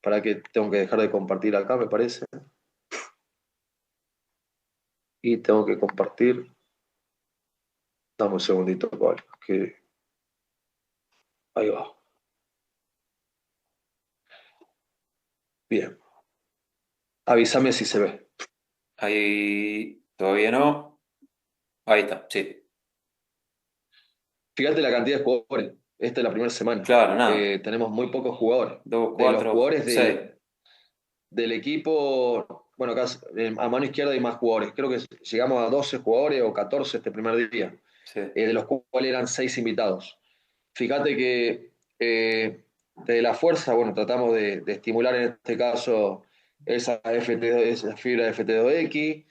para que tengo que dejar de compartir acá, me parece. Y tengo que compartir. Dame un segundito, Pablo, que ahí va. Bien. Avísame si se ve. Ahí todavía no. Ahí está, sí. Fíjate la cantidad de jugadores. Esta es la primera semana. Claro, nada. Tenemos muy pocos jugadores. Dos, De los cuatro, jugadores seis. del equipo, bueno, acá a mano izquierda hay más jugadores. Creo que llegamos a 12 jugadores o 14 este primer día, Sí. de los cuales eran 6 invitados. Fíjate que desde la fuerza, bueno, tratamos de estimular en este caso esa fibra FT2X,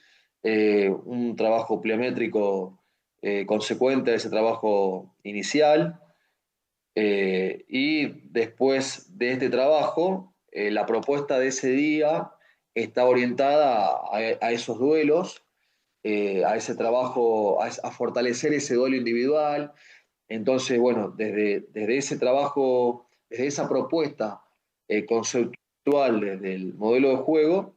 un trabajo pliométrico consecuente a ese trabajo inicial. Y después de este trabajo, la propuesta de ese día está orientada a esos duelos, a ese trabajo, a fortalecer ese duelo individual. Entonces, bueno, desde ese trabajo, desde esa propuesta conceptual, desde el modelo de juego,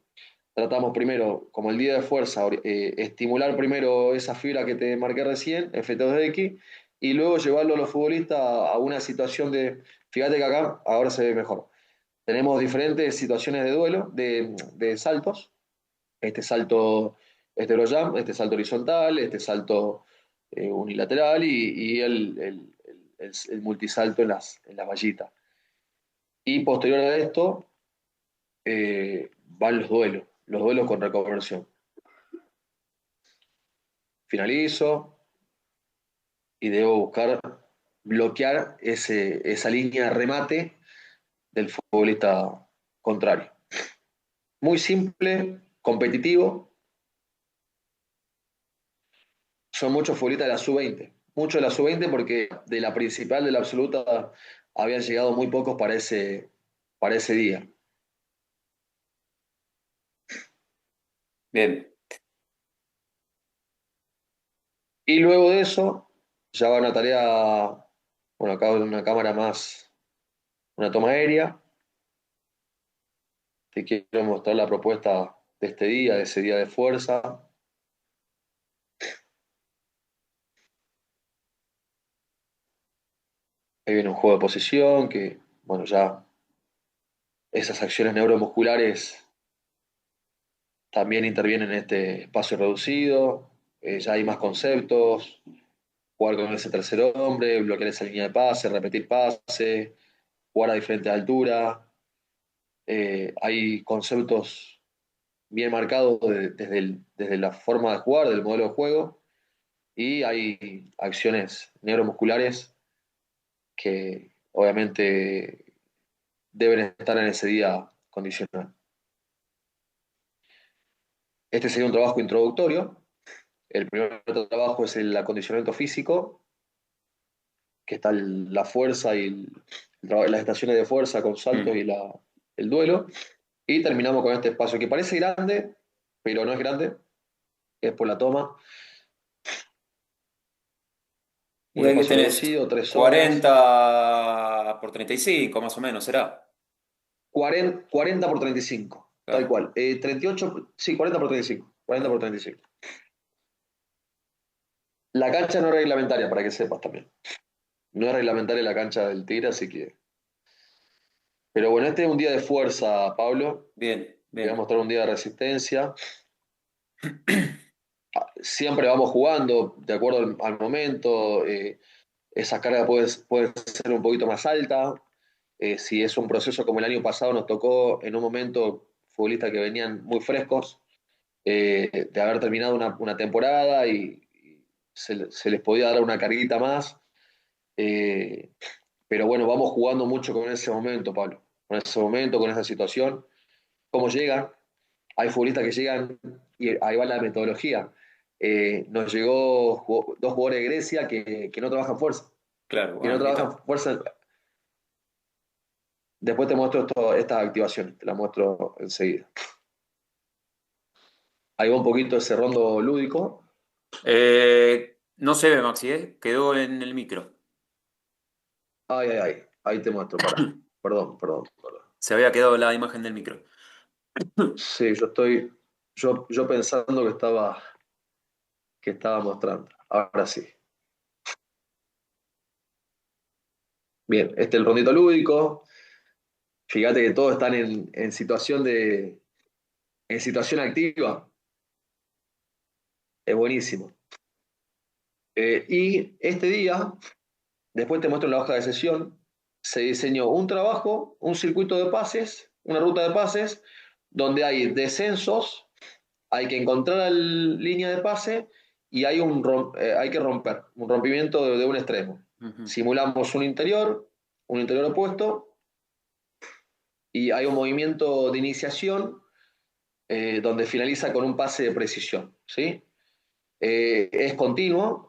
tratamos primero, como el día de fuerza, estimular primero esa fibra que te marqué recién, F2X, y luego llevarlo a los futbolistas a una situación de, fíjate que acá ahora se ve mejor. Tenemos diferentes situaciones de duelo, de saltos. Este salto, este lo jump, este salto horizontal, este salto unilateral y el multisalto en las vallitas. Y posterior a esto van los duelos con reconversión. Finalizo y debo buscar bloquear esa línea de remate del futbolista contrario. Muy simple, competitivo. Son muchos futbolistas de la sub-20. Muchos de la sub-20 porque de la principal, de la absoluta, habían llegado muy pocos para ese día. Bien. Y luego de eso, ya va una tarea, bueno, acá una cámara más, una toma aérea. Te quiero mostrar la propuesta de este día, de ese día de fuerza. Ahí viene un juego de posición que, bueno, ya esas acciones neuromusculares también intervienen en este espacio reducido. Ya hay más conceptos, jugar con ese tercer hombre, bloquear esa línea de pase, repetir pase, jugar a diferentes alturas. Hay conceptos bien marcados desde la forma de jugar, del modelo de juego, y hay acciones neuromusculares que obviamente deben estar en ese día condicional. Este sería un trabajo introductorio. El primer trabajo es el acondicionamiento físico, que está la fuerza y las estaciones de fuerza con saltos Mm. y el duelo. Y terminamos con este espacio que parece grande, pero no es grande, es por la toma. Y Un aquí espacio tenés reducido, 3 zonas, 40 por 35 más o menos, ¿será? 40 por 35, tal Claro. cual. 38, sí, 40 por 35. 40 por Claro. 35. La cancha no es reglamentaria, para que sepas también. No es reglamentaria la cancha del Tigre, así que. Pero bueno, este es un día de fuerza, Pablo. Bien, Te voy a bien. mostrar un día de resistencia. Siempre vamos jugando de acuerdo al momento. Esa carga puede ser un poquito más alta. Si es un proceso como el año pasado, nos tocó en un momento futbolistas que venían muy frescos, de haber terminado una temporada y se les podía dar una carguita más. Eh, pero bueno, vamos jugando mucho con ese momento, Pablo. Con ese momento, con esa situación. ¿Cómo llegan? Hay futbolistas que llegan y ahí va la metodología. Nos llegó 2 jugadores de Grecia que no trabajan fuerza. Claro, Que no bueno, trabajan fuerza. Después te muestro estas activaciones, te las muestro enseguida. Ahí va un poquito ese rondo lúdico. No se ve, Maxi, ¿eh? Quedó en el micro. Ay, ay, ay. Ahí te muestro, para. Perdón, perdón, perdón. Se había quedado la imagen del micro. Sí, yo pensando que estaba mostrando. Ahora sí. Bien, este es el rondito lúdico. Fíjate que todos están en situación activa. Es buenísimo. Y este día, después te muestro la hoja de sesión, se diseñó un trabajo, un circuito de pases, una ruta de pases, donde hay descensos, hay que encontrar la línea de pase y hay que romper, un rompimiento de un extremo. Ujú. Simulamos un interior opuesto, y hay un movimiento de iniciación donde finaliza con un pase de precisión. ¿Sí? Es continuo,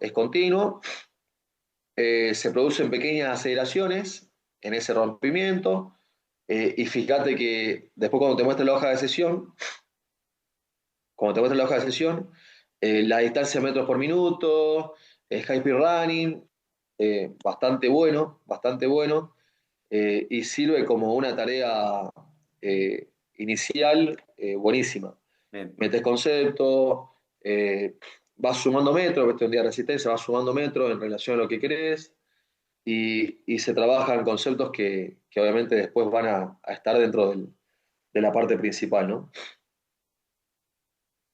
se producen pequeñas aceleraciones en ese rompimiento, y fíjate que después cuando te muestre la hoja de sesión, la distancia en metros por minuto, high speed running, bastante bueno, y sirve como una tarea inicial buenísima. Bien. Metes conceptos, eh, vas sumando metros, ves un día de resistencia, vas sumando metros en relación a lo que querés, y se trabajan conceptos que obviamente después van a estar dentro de la parte principal, ¿no?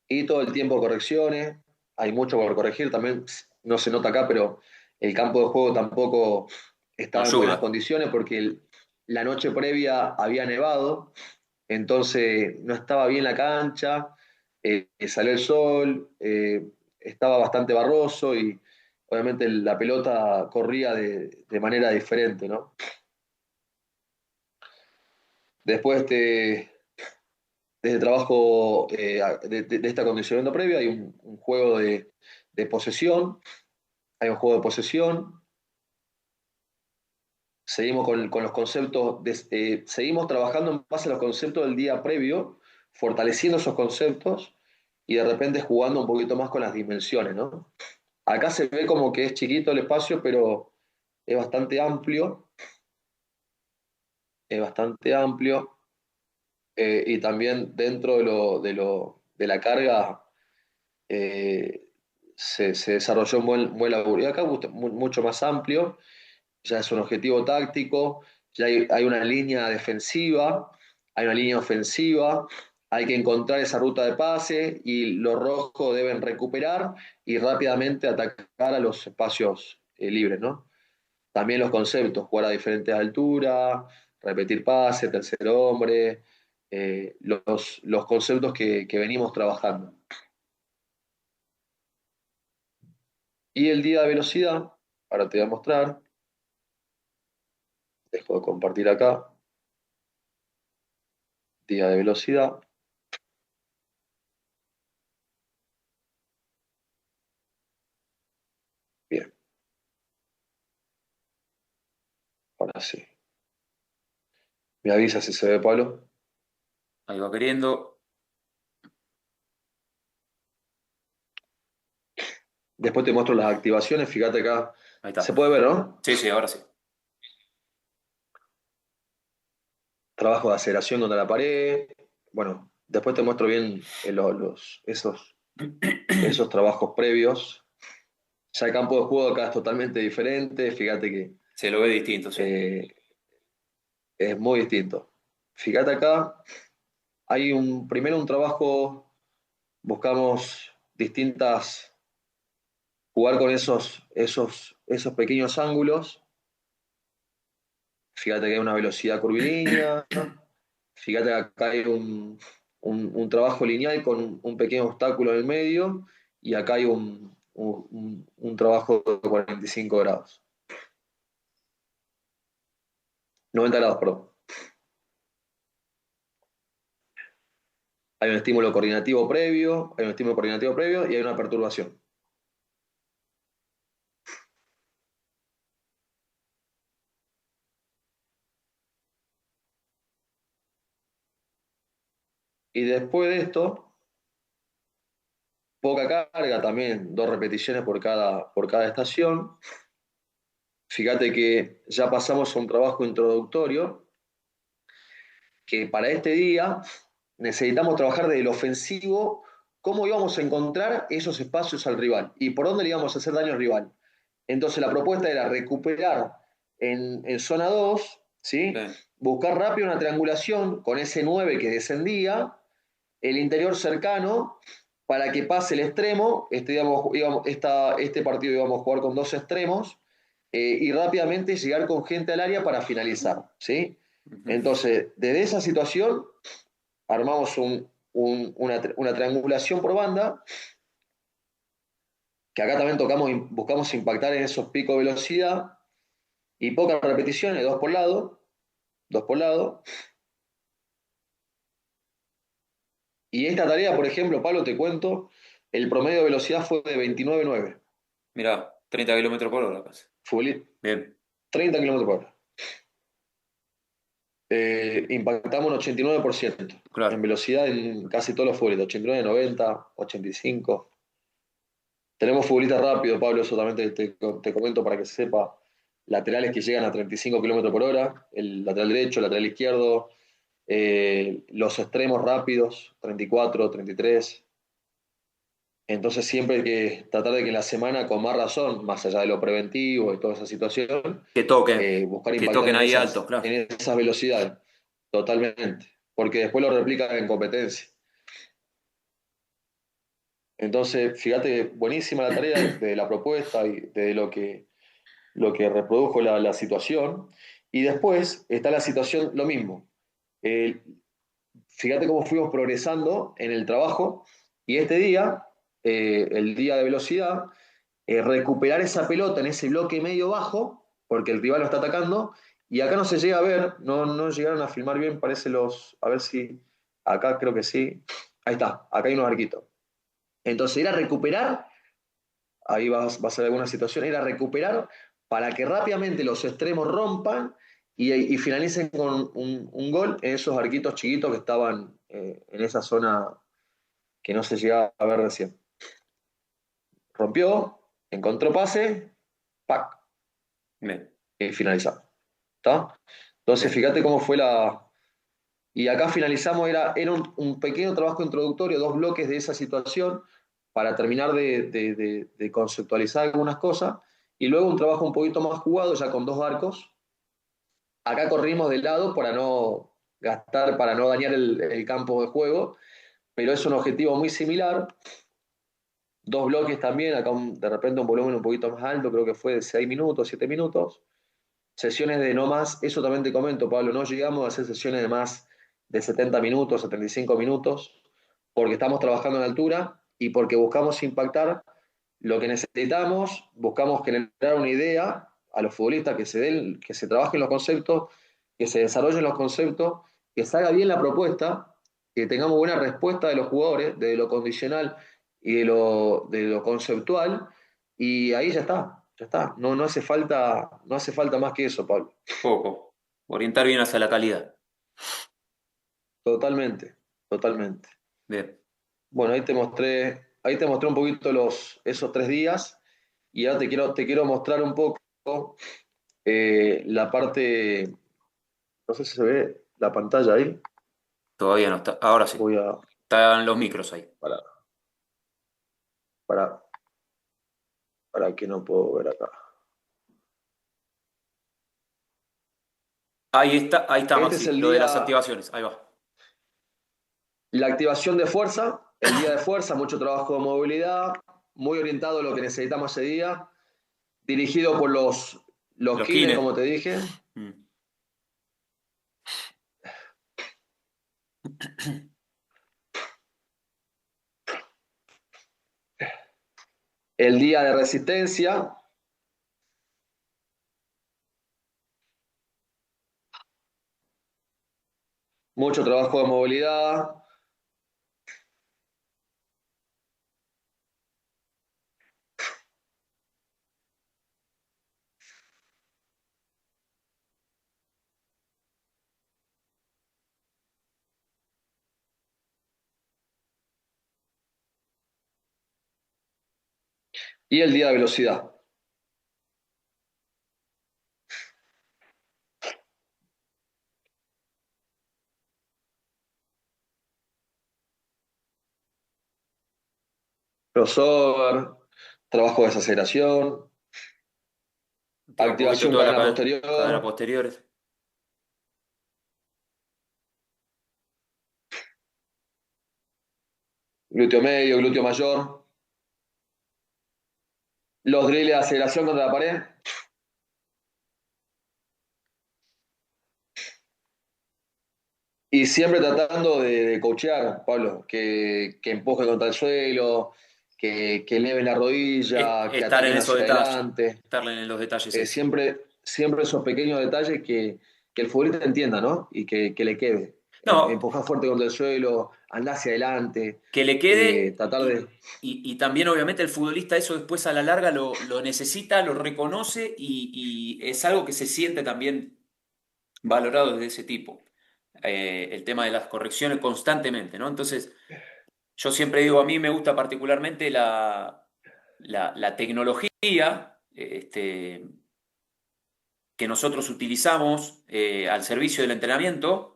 Y todo el tiempo correcciones, hay mucho por corregir, también no se nota acá, pero el campo de juego tampoco No estaba en buenas ayuda. condiciones porque la noche previa había nevado, entonces no estaba bien la cancha, salió el sol, estaba bastante barroso y obviamente la pelota corría de manera diferente, ¿no? Después de este trabajo, de este acondicionamiento previo, hay un juego de posesión, hay un juego de posesión, seguimos con los conceptos, seguimos trabajando en base a los conceptos del día previo, fortaleciendo esos conceptos y de repente jugando un poquito más con las dimensiones, ¿no? Acá se ve como que es chiquito el espacio, pero es bastante amplio, es bastante amplio, y también dentro de la carga se desarrolló un buen laburo. Y acá mucho más amplio, ya es un objetivo táctico, ya hay una línea defensiva, hay una línea ofensiva, hay que encontrar esa ruta de pase y los rojos deben recuperar y rápidamente atacar a los espacios libres, ¿no? También los conceptos, jugar a diferentes alturas, repetir pase, tercer hombre, los conceptos que venimos trabajando. Y el día de velocidad, ahora te voy a mostrar, dejo de compartir acá, día de velocidad, bien, ahora sí. Me avisa si se ve, Pablo. Ahí va queriendo. Después te muestro las activaciones, fíjate acá, Ahí está. se puede ver, ¿no? Sí, sí, ahora sí. Trabajo de aceleración contra la pared, bueno, después te muestro bien esos trabajos previos. Ya el campo de juego acá es totalmente diferente, fíjate que Se lo ve distinto, sí. eh, es muy distinto. Fíjate acá, primero un trabajo, buscamos jugar con esos pequeños ángulos. Fíjate que hay una velocidad curvilínea, fíjate que acá hay un trabajo lineal con un pequeño obstáculo en el medio, y acá hay un trabajo de 45 grados, 90 grados, perdón. Hay un estímulo coordinativo previo y hay una perturbación. Y después de esto, poca carga también, 2 repeticiones por cada estación. Fíjate que ya pasamos a un trabajo introductorio, que para este día necesitamos trabajar desde el ofensivo, cómo íbamos a encontrar esos espacios al rival y por dónde le íbamos a hacer daño al rival. Entonces la propuesta era recuperar en zona 2, ¿sí? Bien. Buscar rápido una triangulación con ese 9 que descendía, el interior cercano, para que pase el extremo. Este partido íbamos a jugar con 2 extremos, y rápidamente llegar con gente al área para finalizar, ¿sí? Ujú. Entonces, desde esa situación, armamos una triangulación por banda, que acá también buscamos impactar en esos picos de velocidad y pocas repeticiones, dos por lado. Y esta tarea, por ejemplo, Pablo, te cuento, el promedio de velocidad fue de 29,9. Mirá, 30 km/h casi. Fue Bien, 30 km/h. Impactamos un 89% en claro. velocidad en casi todos los futbolistas, 89, 90, 85. Tenemos futbolistas rápidos, Pablo, eso también te comento para que sepa. Laterales que llegan a 35 km/h, el lateral derecho, el lateral izquierdo, los extremos rápidos, 34, 33. Entonces siempre hay que tratar de que en la semana, con más razón, más allá de lo preventivo y toda esa situación, Que toquen, buscar que impactar toquen ahí altos, claro. en esas velocidades, totalmente, porque después lo replican en competencia. Entonces, fíjate, buenísima la tarea de la propuesta y de lo que reprodujo la situación. Y después está la situación, lo mismo. Eh, Fíjate cómo fuimos progresando en el trabajo y este día, el día de velocidad, recuperar esa pelota en ese bloque medio bajo, porque el rival lo está atacando, y acá no se llega a ver, no llegaron a filmar bien, parece a ver si, acá creo que sí, ahí está, acá hay unos arquitos. Entonces ir a recuperar, ahí va a ser alguna situación, ir a recuperar para que rápidamente los extremos rompan y finalicen con un gol en esos arquitos chiquitos que estaban, en esa zona que no se llegaba a ver recién. Rompió, encontró pase, ¡pac! Bien, Finalizamos. ¿Está? Entonces, bien. fíjate cómo fue la. Y acá finalizamos, era un pequeño trabajo introductorio, 2 bloques de esa situación, para terminar de conceptualizar algunas cosas, y luego un trabajo un poquito más jugado, ya con 2 arcos. Acá corrimos de lado para no gastar, para no dañar el campo de juego, pero es un objetivo muy similar. 2 bloques también, acá de repente un volumen un poquito más alto, creo que fue de 6 minutos, 7 minutos. Sesiones de no más, eso también te comento, Pablo, no llegamos a hacer sesiones de más de 70 minutos, 75 minutos, porque estamos trabajando en altura y porque buscamos impactar lo que necesitamos, buscamos generar una idea a los futbolistas, que se trabajen los conceptos, que se desarrollen los conceptos, que salga bien la propuesta, que tengamos buena respuesta de los jugadores, de lo condicional y de lo conceptual, y ahí ya está. No hace falta más que eso, Pablo. Poco. Orientar bien hacia la calidad. Totalmente, totalmente. Bien. Bueno, ahí te mostré un poquito esos 3 días, y ahora te quiero mostrar un poco, la parte, no sé si se ve la pantalla ahí. Todavía no está. Ahora sí. Voy a, Están los micros ahí. para, para, para que no puedo ver acá. Ahí está, Este es Maxi, el lo de las día, activaciones. Ahí va. la activación de fuerza, el día de fuerza, mucho trabajo de movilidad, muy orientado a lo que necesitamos ese día, dirigido por los Los kines, kines. como te dije. Mm. El día de resistencia, mucho trabajo de movilidad. Y el día de velocidad. Crossover, trabajo de desaceleración, Activa un poquito activación toda la cadena cadena posterior. posterior. Glúteo medio, glúteo mayor, los drills de aceleración contra la pared y siempre tratando de coachear, Pablo, que empuje contra el suelo, que eleve la rodilla, que Estar en atinen esos hacia detalles. adelante. Estar en los detalles esos. Siempre esos pequeños detalles que el futbolista entienda, ¿no? Y que le quede. No, Empujar fuerte contra el suelo, andar hacia adelante, que le quede tratar de... y también obviamente el futbolista eso después a la larga lo necesita, lo reconoce y es algo que se siente también valorado desde ese tipo. El tema de las correcciones constantemente, ¿no? Entonces, yo siempre digo, a mí me gusta particularmente la tecnología que nosotros utilizamos al servicio del entrenamiento,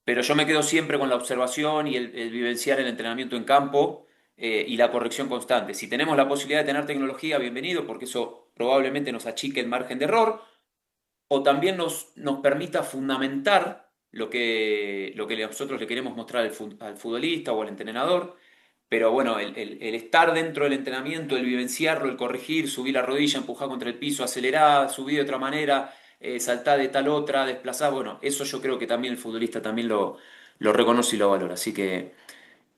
pero yo me quedo siempre con la observación y el vivenciar el entrenamiento en campo y la corrección constante. Si tenemos la posibilidad de tener tecnología, bienvenido, porque eso probablemente nos achique el margen de error, o también nos permita fundamentar lo que nosotros le queremos mostrar al futbolista o al entrenador. Pero bueno, el estar dentro del entrenamiento, el vivenciarlo, el corregir, subir la rodilla, empujar contra el piso, acelerar, subir de otra manera, saltar de tal otra, desplazar, bueno, eso yo creo que también el futbolista también lo reconoce y lo valora. Así que,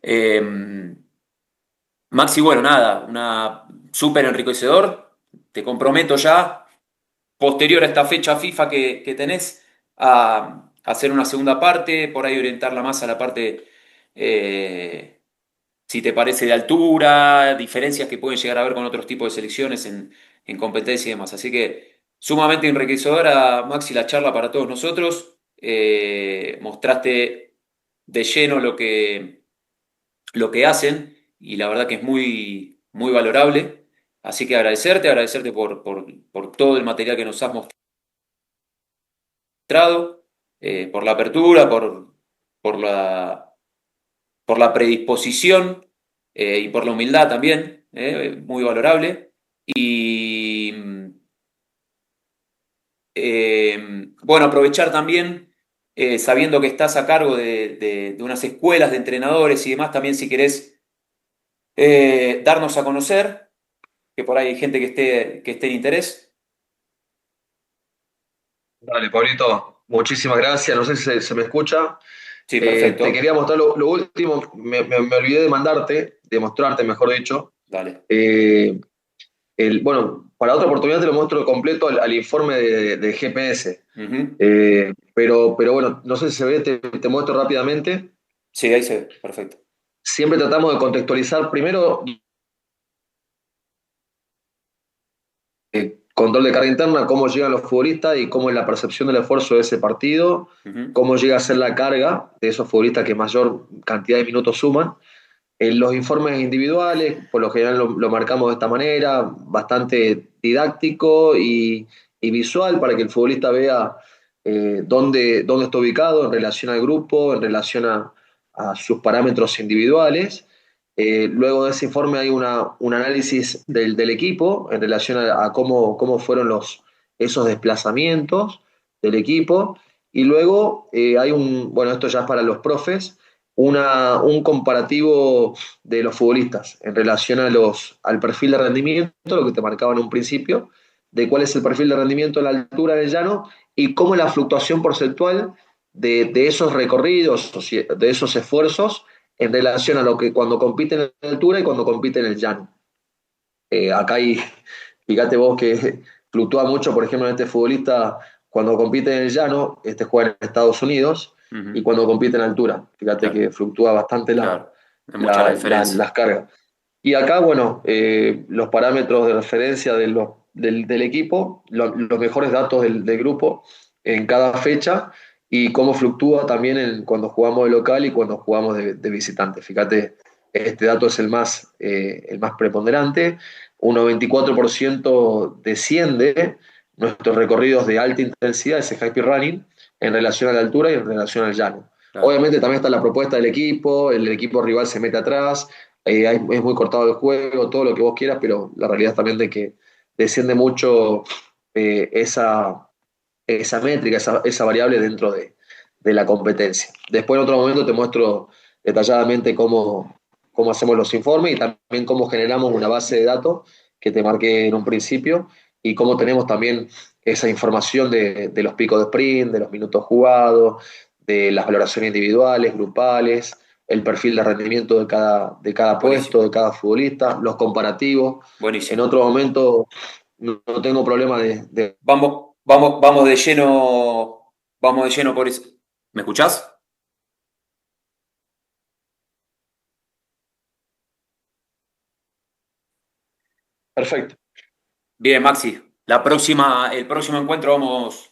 eh, Maxi, bueno, nada, una súper enriquecedor. Te comprometo ya posterior a esta fecha FIFA que tenés a hacer una segunda parte, por ahí orientarla más a la parte, si te parece, de altura, diferencias que pueden llegar a haber con otros tipos de selecciones en competencia y demás. Así que sumamente enriquecedora, Maxi, la charla para todos nosotros. Mostraste de lleno lo que hacen y la verdad que es muy, muy valorable. Así que agradecerte por todo el material que nos has mostrado, por la apertura, por la, por la predisposición y por la humildad también, muy valorable. Y bueno, aprovechar también, sabiendo que estás a cargo de unas escuelas de entrenadores y demás, también si querés darnos a conocer, que por ahí hay gente que esté en interés. Dale, Pablito, muchísimas gracias. No sé si se me escucha. Sí, Te perfecto. quería mostrar lo último, me olvidé de mandarte, de mostrarte, mejor dicho. Dale. Eh, bueno, para otra oportunidad te lo muestro completo al informe de GPS. Ujú. Pero bueno, no sé si se ve, te muestro rápidamente. Sí, ahí se ve. Perfecto. Siempre tratamos de contextualizar primero control de carga interna, cómo llegan los futbolistas y cómo es la percepción del esfuerzo de ese partido, Ujú. cómo llega a ser la carga de esos futbolistas que mayor cantidad de minutos suman. En los informes individuales, por lo general lo marcamos de esta manera, bastante didáctico y visual para que el futbolista vea dónde está ubicado en relación al grupo, en relación a sus parámetros individuales. Luego de ese informe hay un análisis del equipo en relación a cómo fueron esos desplazamientos del equipo. Y luego hay bueno, esto ya es para los profes, un comparativo de los futbolistas en relación al perfil de rendimiento, lo que te marcaba en un principio, de cuál es el perfil de rendimiento en la altura del llano y cómo es la fluctuación porcentual de esos recorridos, de esos esfuerzos en relación a lo que cuando compiten en altura y cuando compiten en el llano. Acá hay, fíjate vos que fluctúa mucho, por ejemplo, en este futbolista cuando compite en el llano, este juega en Estados Unidos, y Ujú. cuando compite en altura, fíjate Claro, que fluctúa bastante claro. Es mucha la diferencia. las cargas. Y acá, bueno, los parámetros de referencia del equipo, los mejores datos del grupo en cada fecha y cómo fluctúa también cuando jugamos de local y cuando jugamos de visitante. Fíjate, este dato es el más preponderante. un 94% desciende nuestros recorridos de alta intensidad, ese high speed running, en relación a la altura y en relación al llano. Claro. Obviamente también está la propuesta del equipo, el equipo rival se mete atrás, es muy cortado el juego, todo lo que vos quieras, pero la realidad es también de que desciende mucho esa métrica, esa variable dentro de la competencia. Después en otro momento te muestro detalladamente cómo hacemos los informes y también cómo generamos una base de datos que te marqué en un principio y cómo tenemos también esa información de los picos de sprint, de los minutos jugados, de las valoraciones individuales, grupales, el perfil de rendimiento de cada puesto, Buenísimo, de cada futbolista, los comparativos. En buenísimo. otro momento no tengo problema de Vamos de lleno por eso. ¿Me escuchás? perfecto. Bien, Maxi. El próximo encuentro vamos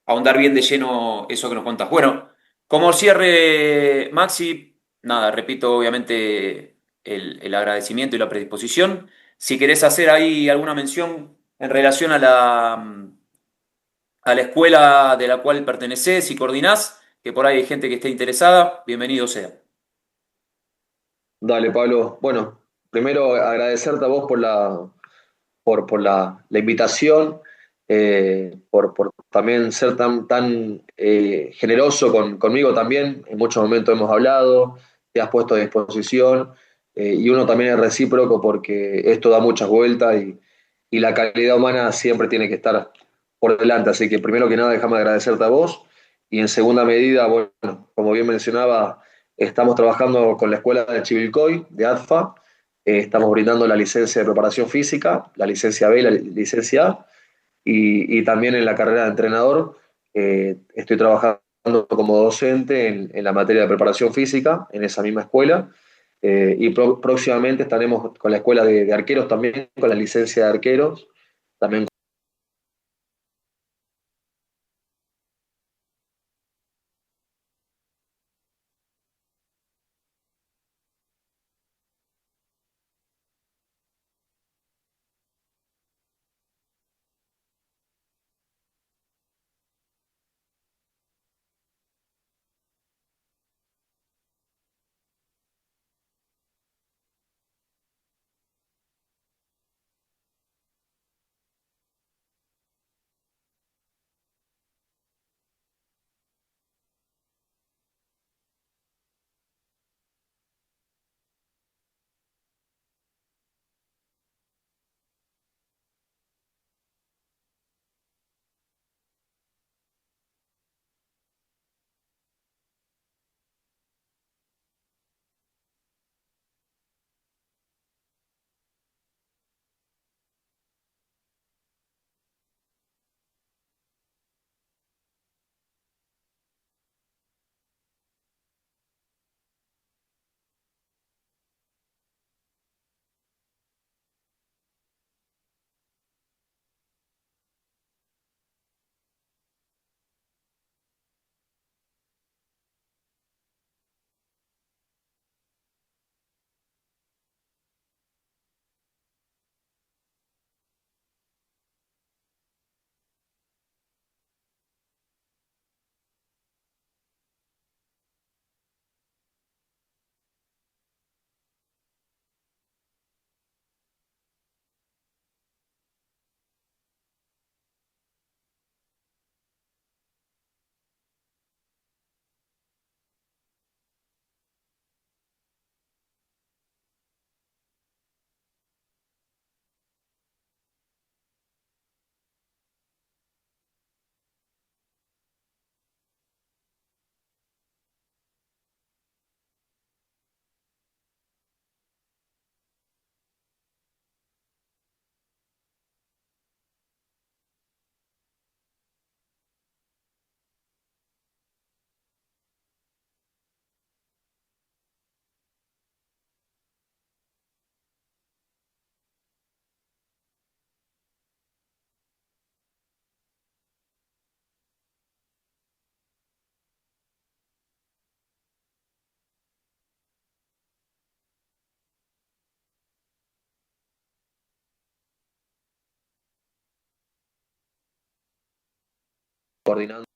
a ahondar bien de lleno eso que nos contás. Bueno, como cierre, Maxi, nada, repito obviamente el agradecimiento y la predisposición. Si querés hacer ahí alguna mención en relación a la escuela de la cual pertenecés y coordinás, que por ahí hay gente que esté interesada, bienvenido sea. Dale, Pablo. Bueno, primero agradecerte a vos por la invitación, por también ser tan generoso conmigo también. En muchos momentos hemos hablado, te has puesto a disposición y uno también es recíproco porque esto da muchas vueltas y la calidad humana siempre tiene que estar por delante. Así que primero que nada, déjame agradecerte a vos y en segunda medida, bueno, como bien mencionaba, estamos trabajando con la escuela de Chivilcoy, de ADFA. Estamos brindando la licencia de preparación física, la licencia B y la licencia A, y también en la carrera de entrenador. Estoy trabajando como docente en la materia de preparación física en esa misma escuela. Y próximamente estaremos con la escuela de arqueros también, con la licencia de arqueros, también. coordinando.